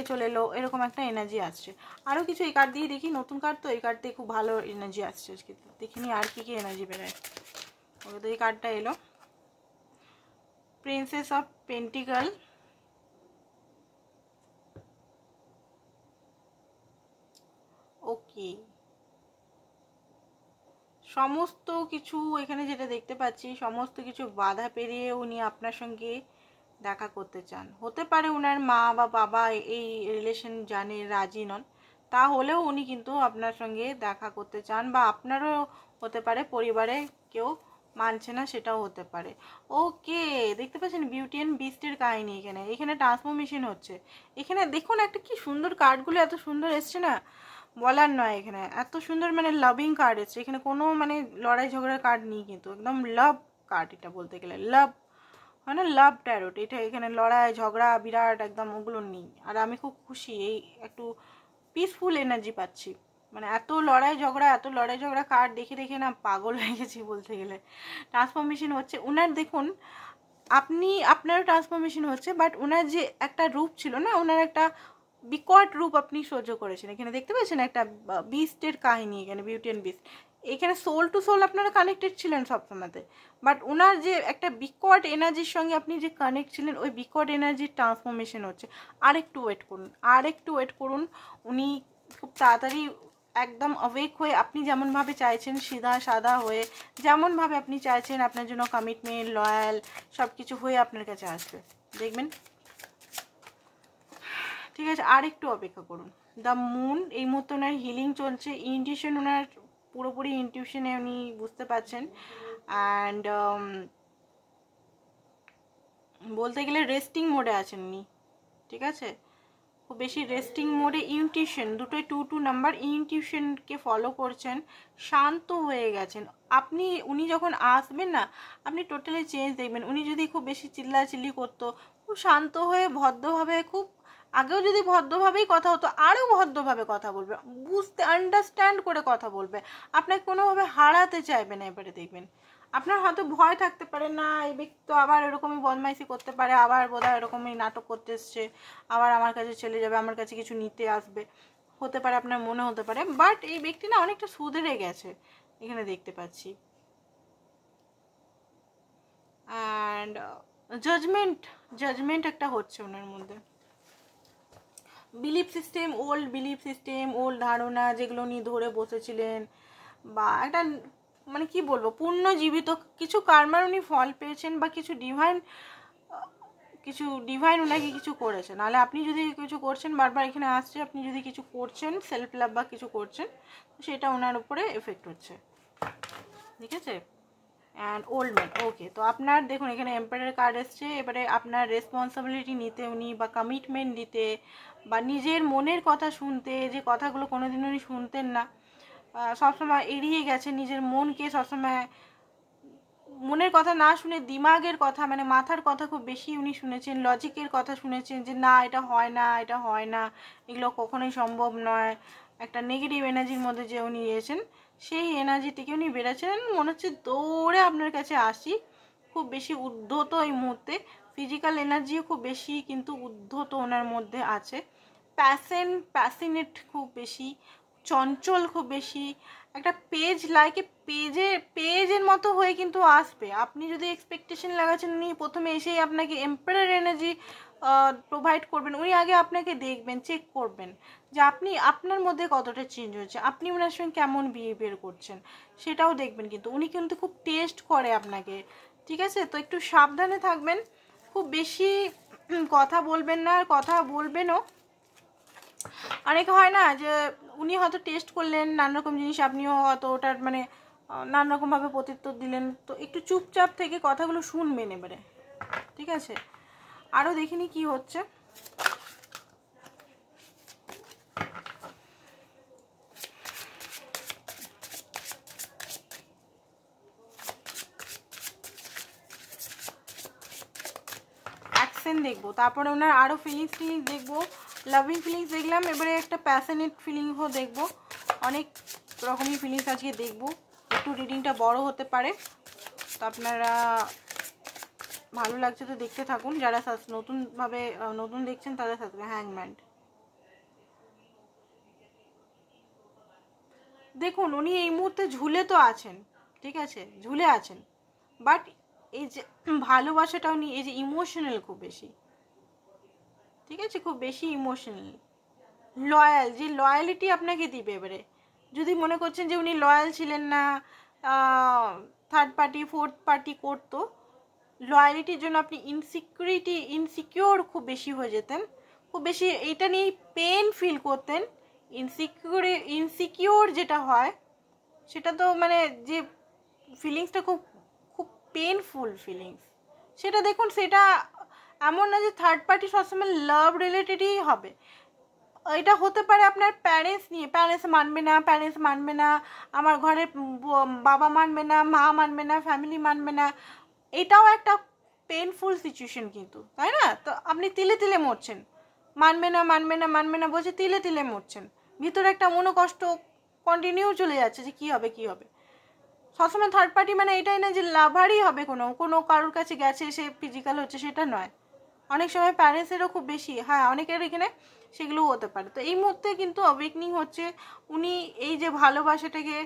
চলে এলো, এরকম একটা এনার্জি আসছে। আরও কিছু এই কার্ড দিয়ে দেখি, নতুন কার্ড তো এই কার্ড দিয়ে খুব ভালো এনার্জি আসছে আজকে, দেখিনি আর কি কি এনার্জি বেরোয়। ওকে, তো এই কার্ডটা এলো প্রিন্সেস অফ পেন্টিকল, ওকে সমস্ত কিছু এখানে যেটা দেখতে পাচ্ছি, সমস্ত কিছু বাধা পেরিয়ে উনি আপনার সঙ্গে দেখা করতে চান। হতে পারে উনার মা বা বাবা এই রিলেশন জানে, রাজি নন, তাহলেও উনি কিন্তু আপনার সঙ্গে দেখা করতে চান, বা আপনারও হতে পারে পরিবারে কেউ মানছে না, সেটাও হতে পারে। ওকে, দেখতে পাচ্ছেন বিউটি অ্যান্ড বিস্টের কাহিনী। এখানে ট্রান্সফরমেশন হচ্ছে। এখানে দেখুন একটা কি সুন্দর কার্ডগুলো এত সুন্দর এসছে না, বলার নয়। এখানে এত সুন্দর মানে লাভিং কার্ড এসছে। এখানে কোনো মানে লড়াই ঝগড়ার কার্ড নেই, কিন্তু একদম লাভ কার্ড এটা বলতে গেলে। লাভ মানে লাভ ট্যারোট এটা। এখানে লড়াই ঝগড়া বিরাট একদম ওগুলো নেই। আর আমি খুব খুশি, এই একটু পিসফুল এনার্জি পাচ্ছি। মানে এত লড়াই ঝগড়া কার্ড দেখে দেখে না পাগল হয়ে গেছি বলতে গেলে। ট্রান্সফরমেশন হচ্ছে উনার, দেখুন আপনারও ট্রান্সফরমেশন হচ্ছে, বাট ওনার যে একটা রূপ ছিল না, ওনার একটা বিকট রূপ আপনি সহ্য করেছেন। এখানে দেখতে পাচ্ছেন একটা বিস্টের কাহিনী, এখানে বিউটি অ্যান্ড বিস্ট। এখানে সোল টু সোল আপনারা কানেক্টেড ছিলেন সবসময়তে, বাট ওনার যে একটা বিকট এনার্জির সঙ্গে আপনি যে কানেক্ট ছিলেন, ওই বিকট এনার্জির ট্রান্সফরমেশন হচ্ছে। আরেকটু ওয়েট করুন। উনি খুব তাড়াতাড়ি একদম অবেক হয়ে, আপনি যেমনভাবে চাইছেন সিধা সাদা হয়ে, যেমনভাবে আপনি চাইছেন আপনার জন্য কমিটমেন্ট, লয়াল সব কিছু হয়ে আপনার কাছে আসবে, দেখবেন। ঠিক আছে, আর একটু অপেক্ষা করুন। দ্য মুন, এই মুহূর্তে ওনার হিলিং চলছে। ইনটিউশন ওনার পুরোপুরি ইনটিউশনে উনি বুঝতে পারছেন। অ্যান্ড বলতে গেলে রেস্টিং মোডে আছেন উনি। ঠিক আছে, খুব বেশি রেস্টিং মোডে। ইনটিউশন দুটোই 2 নাম্বার, ইনটিউশনকে ফলো করছেন, শান্ত হয়ে গেছেন আপনি। উনি যখন আসবেন না, আপনি টোটালি চেঞ্জ দেখবেন। উনি যদি খুব বেশি চিল্লাচিল্লি করতো, খুব শান্ত হয়ে ভদ্রভাবে, খুব আগেও যদি ভদ্রভাবেই কথা হতো, আরও ভদ্রভাবে কথা বলবে, বুঝতে আন্ডারস্ট্যান্ড করে কথা বলবে, আপনাকে কোনোভাবে হারাতে চাইবে না। এবারে দেখবেন আপনার হয়তো ভয় থাকতে পারে, না এই ব্যক্তি তো আবার এরকমই বদমাইশি করতে পারে, আবার বোধহয় এরকমই নাটক করতে এসছে, আবার আমার কাছে চলে যাবে, আমার কাছে কিছু নিতে আসবে, হতে পারে আপনার মনে হতে পারে। বাট এই ব্যক্তি না অনেকটা সুধরে গেছে, এখানে দেখতে পাচ্ছি। অ্যান্ড জাজমেন্ট একটা হচ্ছে ওনার মধ্যে। বিলিফ সিস্টেম, ওল্ড ধারণা যেগুলো উনি ধরে বসেছিলেন, বা একটা মানে কি বলবো, পুণ্যজীবিত কিছু কার্মার উনি ফল পেয়েছেন, বা কিছু ডিভাইন ওনাকে কিছু করেছে। নাহলে আপনি যদি কিছু করছেন, বারবার এখানে আসছে, আপনি যদি কিছু করছেন সেলফ লাভ বা কিছু করছেন, সেটা ওনার উপরে এফেক্ট হচ্ছে। ঠিক আছে, অ্যান্ড ওল্ড ম্যান। ওকে, তো আপনার দেখুন এখানে এম্পায়ার কার্ড এসছে। এবারে আপনার রেসপন্সিবিলিটি নিতে উনি, বা কমিটমেন্ট দিতে, বা নিজের মনের কথা শুনতে, যে কথাগুলো কোনোদিন উনি শুনতেন না, সবসময় এড়িয়ে গেছে নিজের মনকে, সবসময় মনের কথা না শুনে দিমাগের কথা, মানে মাথার কথা খুব বেশি উনি শুনেছেন, লজিকের কথা শুনেছেন, যে না এটা হয় না, এগুলো কখনোই সম্ভব নয়। একটা নেগেটিভ এনার্জির মধ্যে যে উনি এসেছেন, সেই এনার্জি থেকে উনি বেরোচ্ছেন। মনে হচ্ছে দৌড়ে আপনার কাছে আসি, খুব বেশি উদ্ধত এই মুহূর্তে। ফিজিক্যাল এনার্জিও খুব বেশি, কিন্তু উদ্ধত ওনার মধ্যে আছে। প্যাশনেট খুব বেশি, চঞ্চল খুব বেশি, একটা পেজের মতো হয়ে কিন্তু আসবে। আপনি যদি এক্সপেকটেশন লাগাচ্ছেন উনি প্রথমে এসেই আপনাকে এম্পায়ার এনার্জি প্রোভাইড করবেন, উনি আগে আপনাকে দেখবেন, চেক করবেন যে আপনি আপনার মধ্যে কতটা চেঞ্জ হচ্ছে, আপনি ওনার সঙ্গে কেমন বিহেভিয়ার করছেন, সেটাও দেখবেন। কিন্তু উনি কিন্তু খুব টেস্ট করে আপনাকে। ঠিক আছে, তো একটু সাবধানে থাকবেন, খুব বেশি কথা বলবেন না, আর কথা বলবেনও। অনেকে হয় না যে উনি হয়তো টেস্ট করলেন নানা রকম জিনিস, আপনিও হয়তো ওটার মানে নানা রকমভাবে প্রত্যুত্তর দিলেন, তো একটু চুপচাপ থেকে কথাগুলো শুনবেন এবারে। ঠিক আছে, আরও দেখিনি কি হচ্ছে। অ্যাকশন দেখবো, তারপরে ওনার আরও ফিলিংস দেখবো। লাভিং ফিলিংস দেখলাম, এবারে একটা প্যাশনেট ফিলিংসও দেখবো। অনেক রকমই ফিলিংস আজকে দেখবো। একটু রিডিংটা বড় হতে পারে, তো আপনারা ভালো লাগছে তো দেখতে থাকুন। যারা নতুন দেখছেন তারা হ্যাংম্যান। দেখুন উনি এই মুহূর্তে ঝুলে তো আছেন, ঠিক আছে, ঝুলে আছেন, বাট এই যে ভালোবাসাটা উনি, এই যে ইমোশনাল খুব বেশি, ঠিক আছে, খুব বেশি ইমোশনাল, লয়াল, যে লয়ালিটি আপনাকে দিবে। এবারে যদি মনে করছেন যে উনি লয়াল ছিলেন না, থার্ড পার্টি ফোর্থ পার্টি করতো, লয়ালিটির জন্য আপনি ইনসিকিওর খুব বেশি হয়ে যেতেন, খুব বেশি এটা নিয়ে পেন ফিল করতেন। ইনসিকিওর যেটা হয় সেটা তো মানে যে ফিলিংসটা খুব খুব পেনফুল ফিলিংস, সেটা দেখুন সেটা এমন না যে থার্ড পার্টি সবসময় লাভ রিলেটেডই হবে। এটা হতে পারে আপনার প্যারেন্টস নিয়ে, প্যারেন্টস মানবে না, আমার ঘরে বাবা মানবে না, মা মানবে না, ফ্যামিলি মানবে না, এটাও একটা পেনফুল সিচুয়েশন কিন্তু, তাই না? তো আপনি তিলে তিলে মরছেন, মানবে না বলছে, তিলে তিলে মরছেন, ভিতরে একটা মনোকষ্ট কন্টিনিউ চলে যাচ্ছে যে কী হবে। সবসময় থার্ড পার্টি মানে এটাই না যে লাভারই হবে, কোনো কারোর কাছে গেছে সে ফিজিক্যাল হচ্ছে, সেটা নয়। অনেক সময় প্যারেন্টসেরও খুব বেশি, হ্যাঁ অনেকের এখানে সেগুলোও হতে পারে। তো এই মুহূর্তে কিন্তু অ্যাওয়েকনিং হচ্ছে, উনি এই যে ভালোবাসাটাকে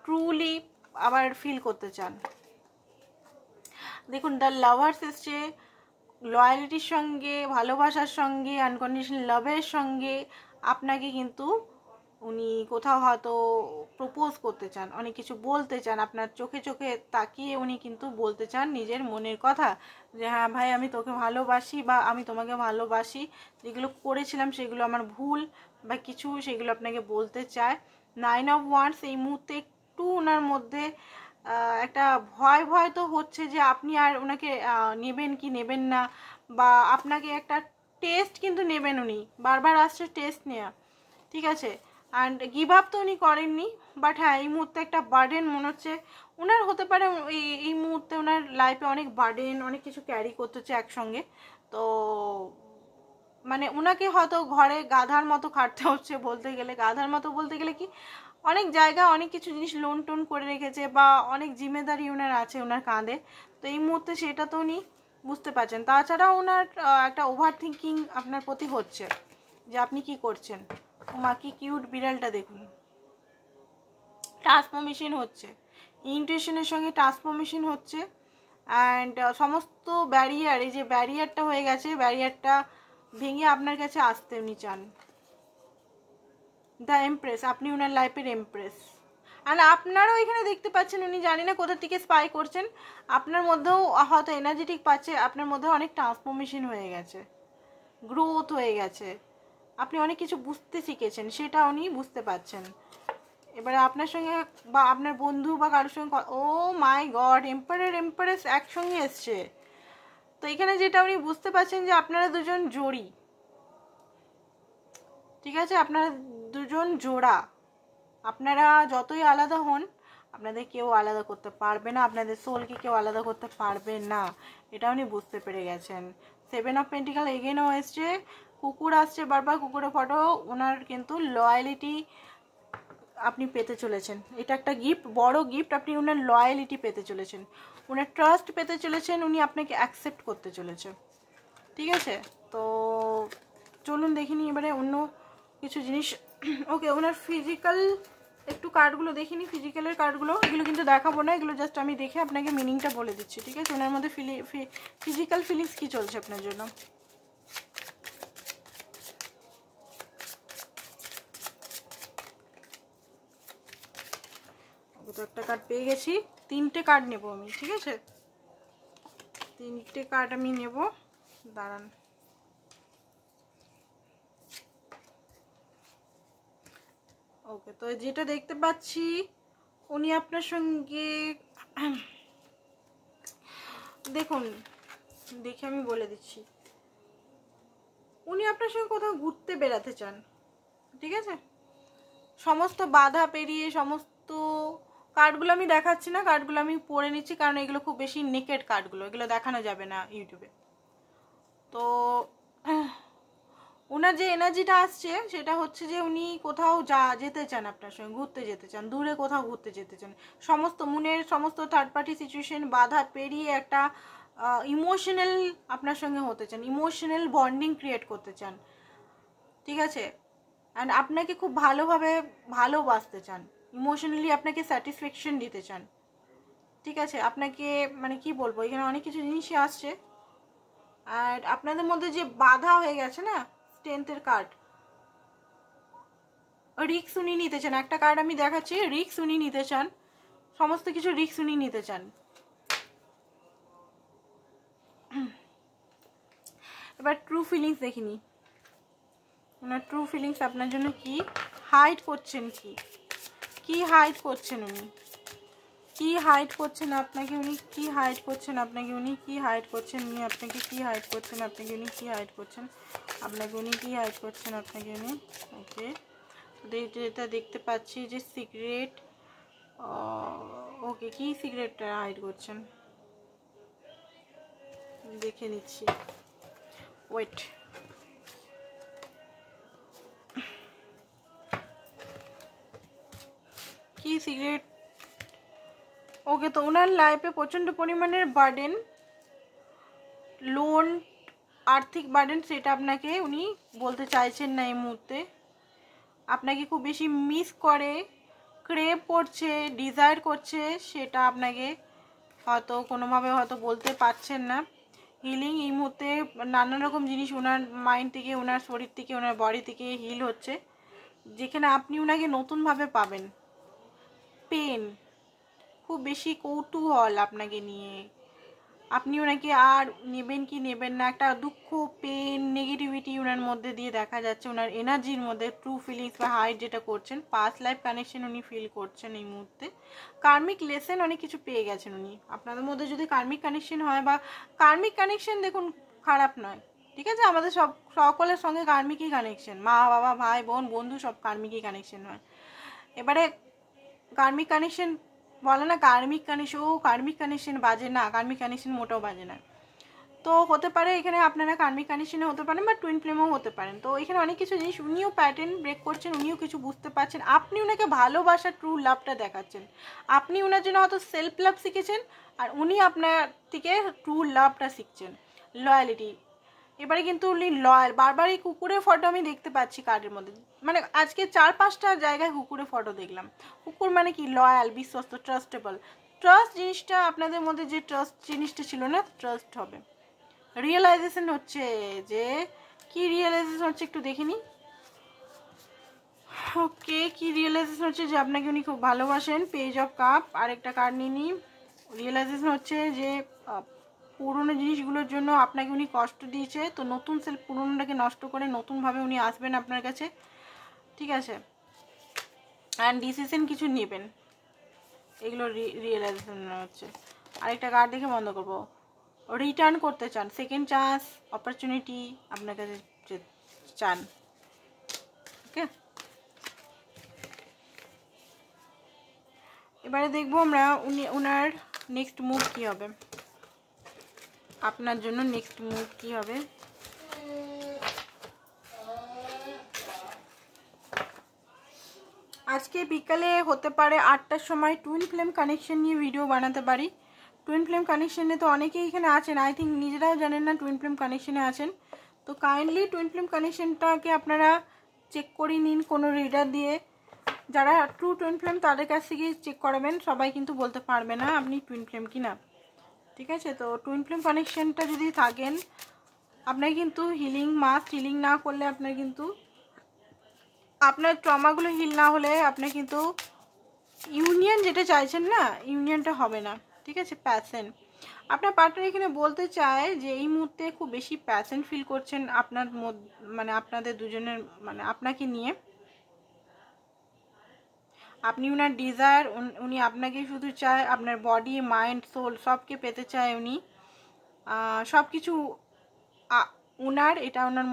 ট্রুলি আবার ফিল করতে চান। দেখুন দ্য লাভার্স এসছে লয়ালিটির সঙ্গে, ভালোবাসার সঙ্গে, আনকন্ডিশনাল লাভের সঙ্গে আপনাকে কিন্তু উনি কোথাও হয়তো প্রপোজ করতে চান, অনেক কিছু বলতে চান, আপনার চোখে চোখে তাকিয়ে উনি কিন্তু বলতে চান নিজের মনের কথা, যে হ্যাঁ ভাই আমি তোকে ভালোবাসি বা আমি তোমাকে ভালোবাসি, যেগুলো করেছিলাম সেগুলো আমার ভুল বা কিছু, সেগুলো আপনাকে বলতে চায়। 9 অফ ওয়ান্ডস এই মুহূর্তে একটু ওনার মধ্যে একটা ভয় তো হচ্ছে যে আপনি আর ওনাকে নেবেন কি নেবেন না, বা আপনাকে একটা টেস্ট কিন্তু নেবেন, উনি বারবার আসছে টেস্ট নেওয়া, ঠিক আছে। অ্যান্ড গিভ আপ তো উনি করেননি, বাট হ্যাঁ এই মুহূর্তে একটা বার্ডেন মনে হচ্ছে ওনার হতে পারে, এই মুহূর্তে ওনার লাইফে অনেক বার্ডেন, অনেক কিছু ক্যারি করতে হচ্ছে একসঙ্গে। তো মানে ওনাকে হয়তো ঘরে গাধার মতো খাটতে হচ্ছে, গাধার মতো বলতে গেলে কি, অনেক জায়গা অনেক কিছু জিনিস লোন টোন করে রেখেছে বা অনেক জিম্মেদারি ওনার আছে ওনার কাঁধে। তো এই মুহূর্তে সেটা তো উনি বুঝতে পারছেন। তাছাড়া ওনার একটা ওভার থিঙ্কিং আপনার প্রতি হচ্ছে যে আপনি কি করছেন। মা কি কিউট বিড়ালটা দেখুন, ট্রান্সফরমেশন হচ্ছে, ইন্টুইশনের সঙ্গে ট্রান্সফরমেশন হচ্ছে। অ্যান্ড সমস্ত ব্যারিয়ার, এই যে ব্যারিয়ারটা হয়ে গেছে, ব্যারিয়ারটা ভেঙে আপনার কাছে আসতে উনি চান। দ্য এমপ্রেস, আপনি ওনার লাইফের এমপ্রেস। আর আপনারাও এখানে দেখতে পাচ্ছেন উনি জানি না কোথা থেকে স্পাই করছেন, আপনার মধ্যেও হয়তো এনার্জেটিক পাচ্ছে, আপনার মধ্যেও অনেক ট্রান্সফরমেশন হয়ে গেছে, গ্রোথ হয়ে গেছে, আপনি অনেক কিছু বুঝতে শিখেছেন, সেটা উনি বুঝতে পারছেন। এবারে আপনার সঙ্গে বা আপনার বন্ধু বা কারোর সঙ্গে, ও মাই গড, এম্পারেস একসঙ্গে এসছে। তো এখানে যেটা উনি বুঝতে পারছেন যে আপনারা দুজন জোড়ি, ঠিক আছে, আপনারা দুজন জোড়া, আপনারা যতই আলাদা হন আপনাদের কেউ আলাদা করতে পারবে না, আপনাদের সোলকে কেউ আলাদা করতে পারবে না, এটা উনি বুঝতে পেরে গেছেন। 7 অফ পেন্টিকাল এগেনও এসছে, কুকুর আসছে বারবার, কুকুরের ফটো, ওনার কিন্তু লয়ালিটি আপনি পেতে চলেছেন, এটা একটা গিফট, বড় গিফট, আপনি ওনার লয়ালিটি পেতে চলেছেন, ওনার ট্রাস্ট পেতে চলেছেন, উনি আপনাকে অ্যাকসেপ্ট করতে চলেছে, ঠিক আছে। তো চলুন দেখিনি এবারে অন্য কিছু জিনিস। ওকে, ওনার ফিজিক্যাল একটু কার্ডগুলো দেখিনি, ফিজিক্যালের কার্ডগুলো, এগুলো কিন্তু দেখাবো না, এগুলো জাস্ট আমি দেখে আপনাকে মিনিংটা বলে দিচ্ছি, ঠিক আছে। ওনার মধ্যে ফিজিক্যাল ফিলিংস কী চলছে আপনার জন্য। তো একটা কার্ড পেয়ে গেছি, 3টে কার্ড নেব আমি, ঠিক আছে, 3টে কার্ড আমি নেব, দাঁড়ান। ওকে, তো যেটা দেখতে পাচ্ছি উনি আপনার সঙ্গে, দেখুন দেখে আমি বলে দিচ্ছি, উনি আপনার সঙ্গে কোথাও ঘুরতে বেড়াতে চান, ঠিক আছে। সমস্ত বাধা পেরিয়ে, সমস্ত কার্ডগুলো আমি দেখাচ্ছি না, কার্ডগুলো আমি পড়ে নিচ্ছি, কারণ এগুলো খুব বেশি নেকেড কার্ডগুলো, এগুলো দেখানো যাবে না ইউটিউবে। তো ওনার যে এনার্জিটা আসছে সেটা হচ্ছে যে উনি কোথাও যেতে চান, আপনার সঙ্গে ঘুরতে যেতে চান, দূরে কোথাও ঘুরতে যেতে চান, সমস্ত মনের সমস্ত থার্ড পার্টি সিচুয়েশন বাধা পেরিয়ে একটা ইমোশনাল আপনার সঙ্গে হতে চান, ইমোশনাল বন্ডিং ক্রিয়েট করতে চান, ঠিক আছে। অ্যান্ড আপনাকে খুব ভালোভাবে ভালোবাসতে চান, ইমোশনালি আপনাকে স্যাটিসফ্যাকশন দিতে চান, ঠিক আছে। আপনাকে মানে কি বলবো, এখানে অনেক কিছু জিনিসই আসছে। আর আপনাদের মধ্যে যে বাধা হয়ে গেছে না, স্ট্রেংথের কার্ড, রিস্ক উনি নিতে চান, একটা কার্ড আমি দেখাচ্ছি, রিস্ক উনি নিতে চান, সমস্ত কিছু রিস্ক উনি নিতে চান। এবার ট্রু ফিলিংস দেখিনি, ওনার ট্রু ফিলিংস আপনার জন্য কি হাইড করছেন, কি হাইড করছেন উনি, কি হাইড করছেন আপনাকে উনি, কি হাইড করছেন আপনাকে উনি, কি হাইড করছেন উনি আপনাকে, কি হাইড করছেন আপনাকে উনি, কি হাইড করছেন আপনাকে উনি, কি হাইড করছেন আপনাকে উনি। ওকে, এটা দেখতে পাচ্ছি যে সিক্রেট। ওকে, কি সিক্রেটটা হাইড করছেন দেখে নিচ্ছি, ওয়েট। কি সিক্রেট? ওকে, তো ওনার লাইফে প্রচণ্ড পরিমাণের বার্ডেন, লোন, আর্থিক বার্ডেন, সেটা আপনাকে উনি বলতে চাইছেন না এই মুহূর্তে। আপনাকে খুব বেশি মিস করে, ক্রেভ করছে, ডিজায়ার করছে, সেটা আপনাকে হয়তো কোনোভাবে হয়তো বলতে পারছেন না। হিলিং এই মুহূর্তে নানান রকম জিনিস ওনার মাইন্ড থেকে, ওনার শরীর থেকে, ওনার বডি থেকে হিল হচ্ছে, যেখানে আপনি ওনাকে নতুনভাবে পাবেন। পেন, খুব বেশি কৌতূহল আপনাকে নিয়ে, আপনি ওনাকে আর নেবেন কি নেবেন না, একটা দুঃখ, পেন, নেগেটিভিটি ওনার মধ্যে দিয়ে দেখা যাচ্ছে, ওনার এনার্জির মধ্যে। ট্রু ফিলিংস বা হাইড যেটা করছেন, পাস্ট লাইফ কানেকশন উনি ফিল করছেন এই মুহূর্তে। কার্মিক লেসেন অনেক কিছু পেয়ে গেছেন উনি। আপনাদের মধ্যে যদি কার্মিক কানেকশন হয়, বা কার্মিক কানেকশন দেখুন খারাপ নয়, ঠিক আছে, আমাদের সকলের সঙ্গে কার্মিকই কানেকশন, মা বাবা, ভাই বোন, বন্ধু, সব কার্মিকই কানেকশন হয়। এবারে কার্মিক কানেকশন বলে না, কার্মিক কানেকশন বাজে না, কার্মিক কানেকশন মোটেও বাজে না। তো হতে পারে এখানে আপনারা কার্মিক কানেকশনে হতে পারেন, বা টুইন ফ্লেমও হতে পারেন। তো এখানে অনেক কিছু জিনিস উনিও প্যাটার্ন ব্রেক করছেন, উনিও কিছু বুঝতে পারছেন, আপনি ওনাকে ভালোবাসা, ট্রু লাভটা দেখাচ্ছেন। আপনি ওনার জন্য হয়তো সেলফ লাভ শিখেছেন, আর উনি আপনার থেকে ট্রু লাভটা শিখছেন, লয়ালিটি। এবারে কিন্তু উনি লয়াল। বারবার এই কুকুরের ফটো আমি দেখতে পাচ্ছি কার্ডের মধ্যে, মানে আজকে 4-5টা জায়গায় কুকুরের ফটো দেখলাম। কুকুর মানে কি? লয়াল, বিশ্বস্ত, ট্রাস্টেবল। ট্রাস্ট জিনিসটা আপনাদের মধ্যে, যে ট্রাস্ট জিনিসটা ছিল না, ট্রাস্ট হবে। রিয়েলাইজেশন হচ্ছে, যে কি রিয়েলাইজেশন হচ্ছে একটু দেখিনি। ওকে, কি রিয়েলাইজেশন হচ্ছে? যে আপনাকে উনি খুব ভালোবাসেন। পেজ অফ কাপ, আরেকটা কার্ড নিয়ে নিই। রিয়েলাইজেশন হচ্ছে যে পুরনো জিনিসগুলোর জন্য আপনাকে উনি কষ্ট দিয়েছে, তো নতুন সেলফ পুরনোটাকে নষ্ট করে নতুনভাবে উনি আসবেন আপনার কাছে, ঠিক আছে, অ্যান্ড ডিসিশন কিছু নেবেন, এগুলো রিয়েলাইজেশন হচ্ছে। আরেকটা কার্ড দেখে বন্ধ করবো। রিটার্ন করতে চান, সেকেন্ড চান্স, অপরচুনিটি আপনার কাছে চান। ওকে, এবারে দেখবো আমরা ওনার নেক্সট মুভ কী হবে, আপনার জন্য নেক্সট মুভ কী হবে। আজকে বিকালে হতে পারে 8টার সময় টুইন ফ্লেম কানেকশন নিয়ে ভিডিও বানাতে পারি। টুইন ফ্লেম কানেকশনে তো অনেকেই এখানে আছেন, আই থিঙ্ক নিজেরাও জানেন না টুইন ফ্লেম কানেকশনে আছেন। তো কাইন্ডলি টুইন ফ্লেম কানেকশনটাকে আপনারা চেক করে নিন কোনো রিডার দিয়ে। যারা ট্রু টুইন ফ্লেম তাদের কাছ থেকে চেক করাবেন, সবাই কিন্তু বলতে পারবে না আপনি টুইন ফ্লেম কি না, ঠিক আছে। তো টুইন ফ্লেম কানেকশনটা যদি থাকেন, আপনার কিন্তু হিলিং মাস্ট, হিলিং না করলে আপনার কিন্তু, আপনার ট্রমাগুলো হিল না হলে আপনার কিন্তু ইউনিয়ন যেটা চাইছেন না, ইউনিয়নটা হবে না, ঠিক আছে। প্যাশন, আপনার পার্টনার এখানে বলতে চায় যে এই মুহূর্তে খুব বেশি প্যাশন ফিল করছেন আপনার মানে আপনাদের দুজনের, মানে আপনাকে নিয়ে। আপনি ওনার ডিজায়ার, উনি আপনাকে শুধু চায়, আপনার বডি, মাইন্ড, সোল সবকে পেতে চায় উনি, সব কিছু উনার, এটা ওনার,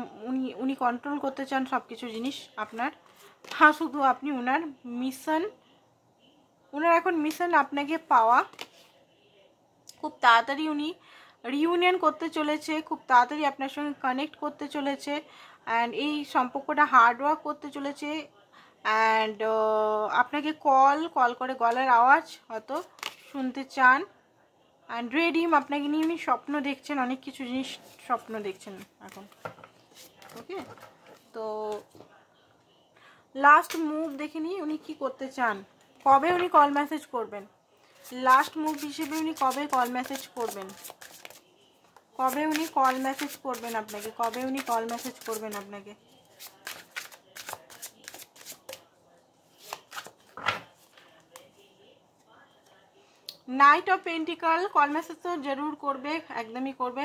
উনি কন্ট্রোল করতে চান সব কিছু জিনিস আপনার। হ্যাঁ, শুধু আপনি ওনার মিশন, ওনার এখন মিশন আপনাকে পাওয়া। খুব তাড়াতাড়ি উনি রিউনিয়ন করতে চলেছে, খুব তাড়াতাড়ি আপনার সঙ্গে কানেক্ট করতে চলেছে, অ্যান্ড এই সম্পর্কটা হার্ড ওয়ার্ক করতে চলেছে। অ্যান্ড আপনাকে কল করে গলার আওয়াজ হয়তো শুনতে চান। অ্যান্ড রেডিম, আপনাকে নিয়ে উনি স্বপ্ন দেখছেন, অনেক কিছু জিনিস স্বপ্ন দেখছেন এখন। ওকে, তো লাস্ট মুভ দেখে নিই উনি কী করতে চান, কবে উনি কল মেসেজ করবেন, লাস্ট মুভ হিসেবে উনি কবে কল মেসেজ করবেন, কবে উনি কল মেসেজ করবেন আপনাকে, কবে উনি কল মেসেজ করবেন আপনাকে। Night of pentacle call message তো জরুর করবে, একদমই করবে,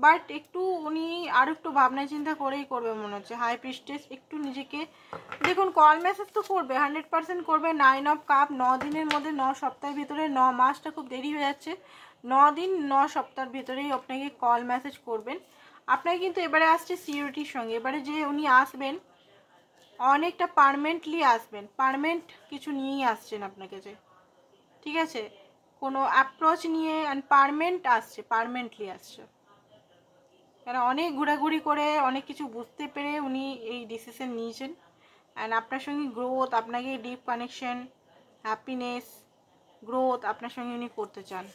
বাট একটু উনি আর একটু ভাবনা চিন্তা করেই করবে মনে হচ্ছে। হাই প্রিস্টেস একটু নিজেকে দেখুন, কল মেসেজ তো করবে, 100% করবে। 9 অফ কাপ, 9 দিনের মধ্যে, 9 সপ্তাহের ভিতরে, 9 মাসটা খুব দেরি হয়ে যাচ্ছে, 9 দিন 9 সপ্তাহের ভিতরেই আপনাকে কল মেসেজ করবেন। আপনাকে কিন্তু এবারে আসছে সিওরিটির সঙ্গে, এবারে যে উনি আসবেন অনেকটা পার্মানেন্টলি আসবেন, পার্মানেন্ট কিছু নিয়েই আসছেন আপনার কাছে, ঠিক আছে? কোনো অ্যাপ্রোচ নিয়ে পার্মানেন্ট আসছে, পার্মানেন্টলি আসছে। কারণ অনেক ঘোরাঘুরি করে অনেক কিছু বুঝতে পেরে উনি এই ডিসিশন নিয়েছেন। অ্যান্ড আপনার সঙ্গে গ্রোথ, আপনাকে ডিপ কানেকশন, হ্যাপিনেস, গ্রোথ আপনার সঙ্গে উনি করতে চান।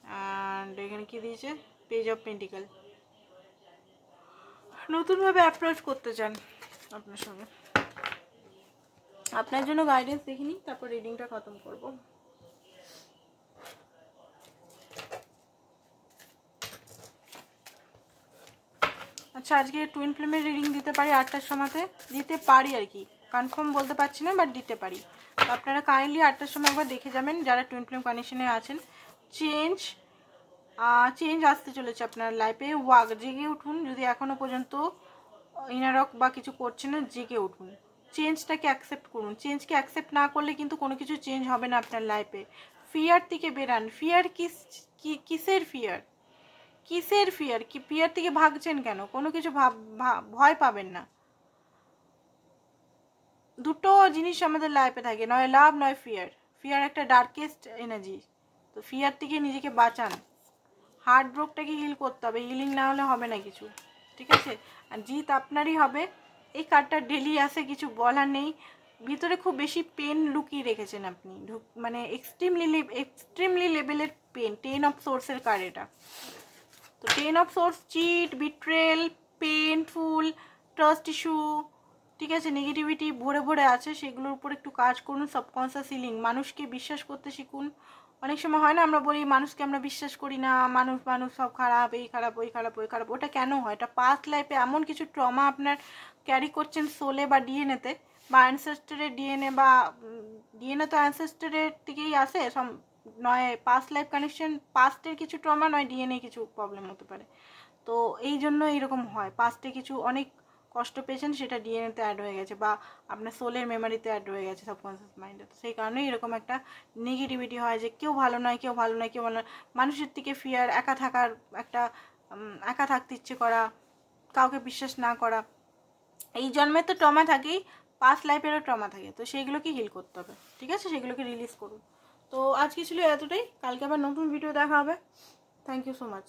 অ্যান্ড এখানে কি দিয়েছে? পেজ অফ পেন্টিকাল, নতুনভাবে অ্যাপ্রোচ করতে চান আপনার সঙ্গে। আপনার জন্য গাইডেন্স দেখিনি, তারপর রিডিংটা খতম করব। আচ্ছা, আজকে টুইন ফ্লেমের রিডিং দিতে পারি 8টার সময়তে, দিতে পারি আর কি, কনফার্ম বলতে পারছি না, বাট দিতে পারি। তো আপনারা কাইন্ডলি 8টার সময় একবার দেখে যাবেন যারা টুইন ফ্লেম কানেকশনে আছেন। চেঞ্জ আসতে চলেছে আপনার লাইফে। ওয়াক, জেগে উঠুন, যদি এখনও পর্যন্ত ইনারক বা কিছু করছে না, জেগে উঠুন, চেঞ্জটাকে অ্যাকসেপ্ট করুন। চেঞ্জকে অ্যাকসেপ্ট না করলে কিন্তু কোনো কিছু চেঞ্জ হবে না আপনার লাইফে। ফিয়ার থেকে বেরান। ফিয়ার কিসের ফিয়ার? কিসের ফিয়ার? কি ফিয়ার থেকে ভাগছেন কেন? কোনো কিছু ভয় পাবেন না। দুটো জিনিস আমাদের লাইফে থাকে, নয় লাভ নয় ফিয়ার। ফিয়ার একটা ডার্কেস্ট এনার্জি, তো ফিয়ার থেকে নিজেকে বাঁচান। হার্ট ব্রোকটাকে হিল করতে হবে, হিলিং না হলে হবে না কিছু, ঠিক আছে? আর জিত আপনারই হবে। এই কার্ডটা ডেলি আসে, কিছু বলার নেই। ভিতরে খুব বেশি পেন লুকিয়ে রেখেছেন আপনি, মানে এক্সট্রিমলি লেভেলের পেন। 10 অফ সোর্সের কার্ড এটা। তো 10 of swords, cheat, betrayal, painful, trust issue, ঠিক আছে, নেগেটিভিটি ভরে ভরে আছে, সেগুলোর উপর একটু কাজ করুন। সাবকনসিয়াস হিলিং, মানুষকে বিশ্বাস করতে শিখুন। অনেক সময় হয় না, আমরা বলি মানুষকে আমরা বিশ্বাস করি না, মানুষ সব খারাপ, এই খারাপ, ওই খারাপ, ওই খারাপ। ওটা কেন হয়? এটা পাস্ট লাইফে এমন কিছু ট্রমা আপনার ক্যারি করছেন সোলে বা ডিএনএতে, বা অ্যানসেস্টারের ডিএনএ, বা ডিএনএ তো অ্যানসেস্টারের থেকেই আসে, নয় পাস্ট লাইফ কানেকশন, পাস্টের কিছু ট্রমা, নয় ডিএনএ কিছু প্রবলেম হতে পারে। তো এই জন্য এইরকম হয়, পাস্টে কিছু অনেক কষ্ট পেয়েছেন, সেটা ডিএনএতে অ্যাড হয়ে গেছে, বা আপনার সোলের মেমোরিতে অ্যাড হয়ে গেছে, সাবকনসিয়াস মাইন্ডে। তো সেই কারণেই এরকম একটা নেগেটিভিটি হয়, যে কেউ ভালো নয়, কেউ ভালো নয়, কেউ ভালো নয়। মানুষের থেকে ফিয়ার, একা থাকার একটা, একা থাকতে ইচ্ছে করা, কাউকে বিশ্বাস না করা। এই জন্মের তো ট্রমা থাকেই, পাস্ট লাইফেরও ট্রমা থাকে, তো সেইগুলোকে হিল করতে হবে, ঠিক আছে? সেগুলোকে রিলিজ করুন। তো আজকে ছিল এতটাই, কালকে আবার নতুন ভিডিও দেখা হবে। Thank you so much.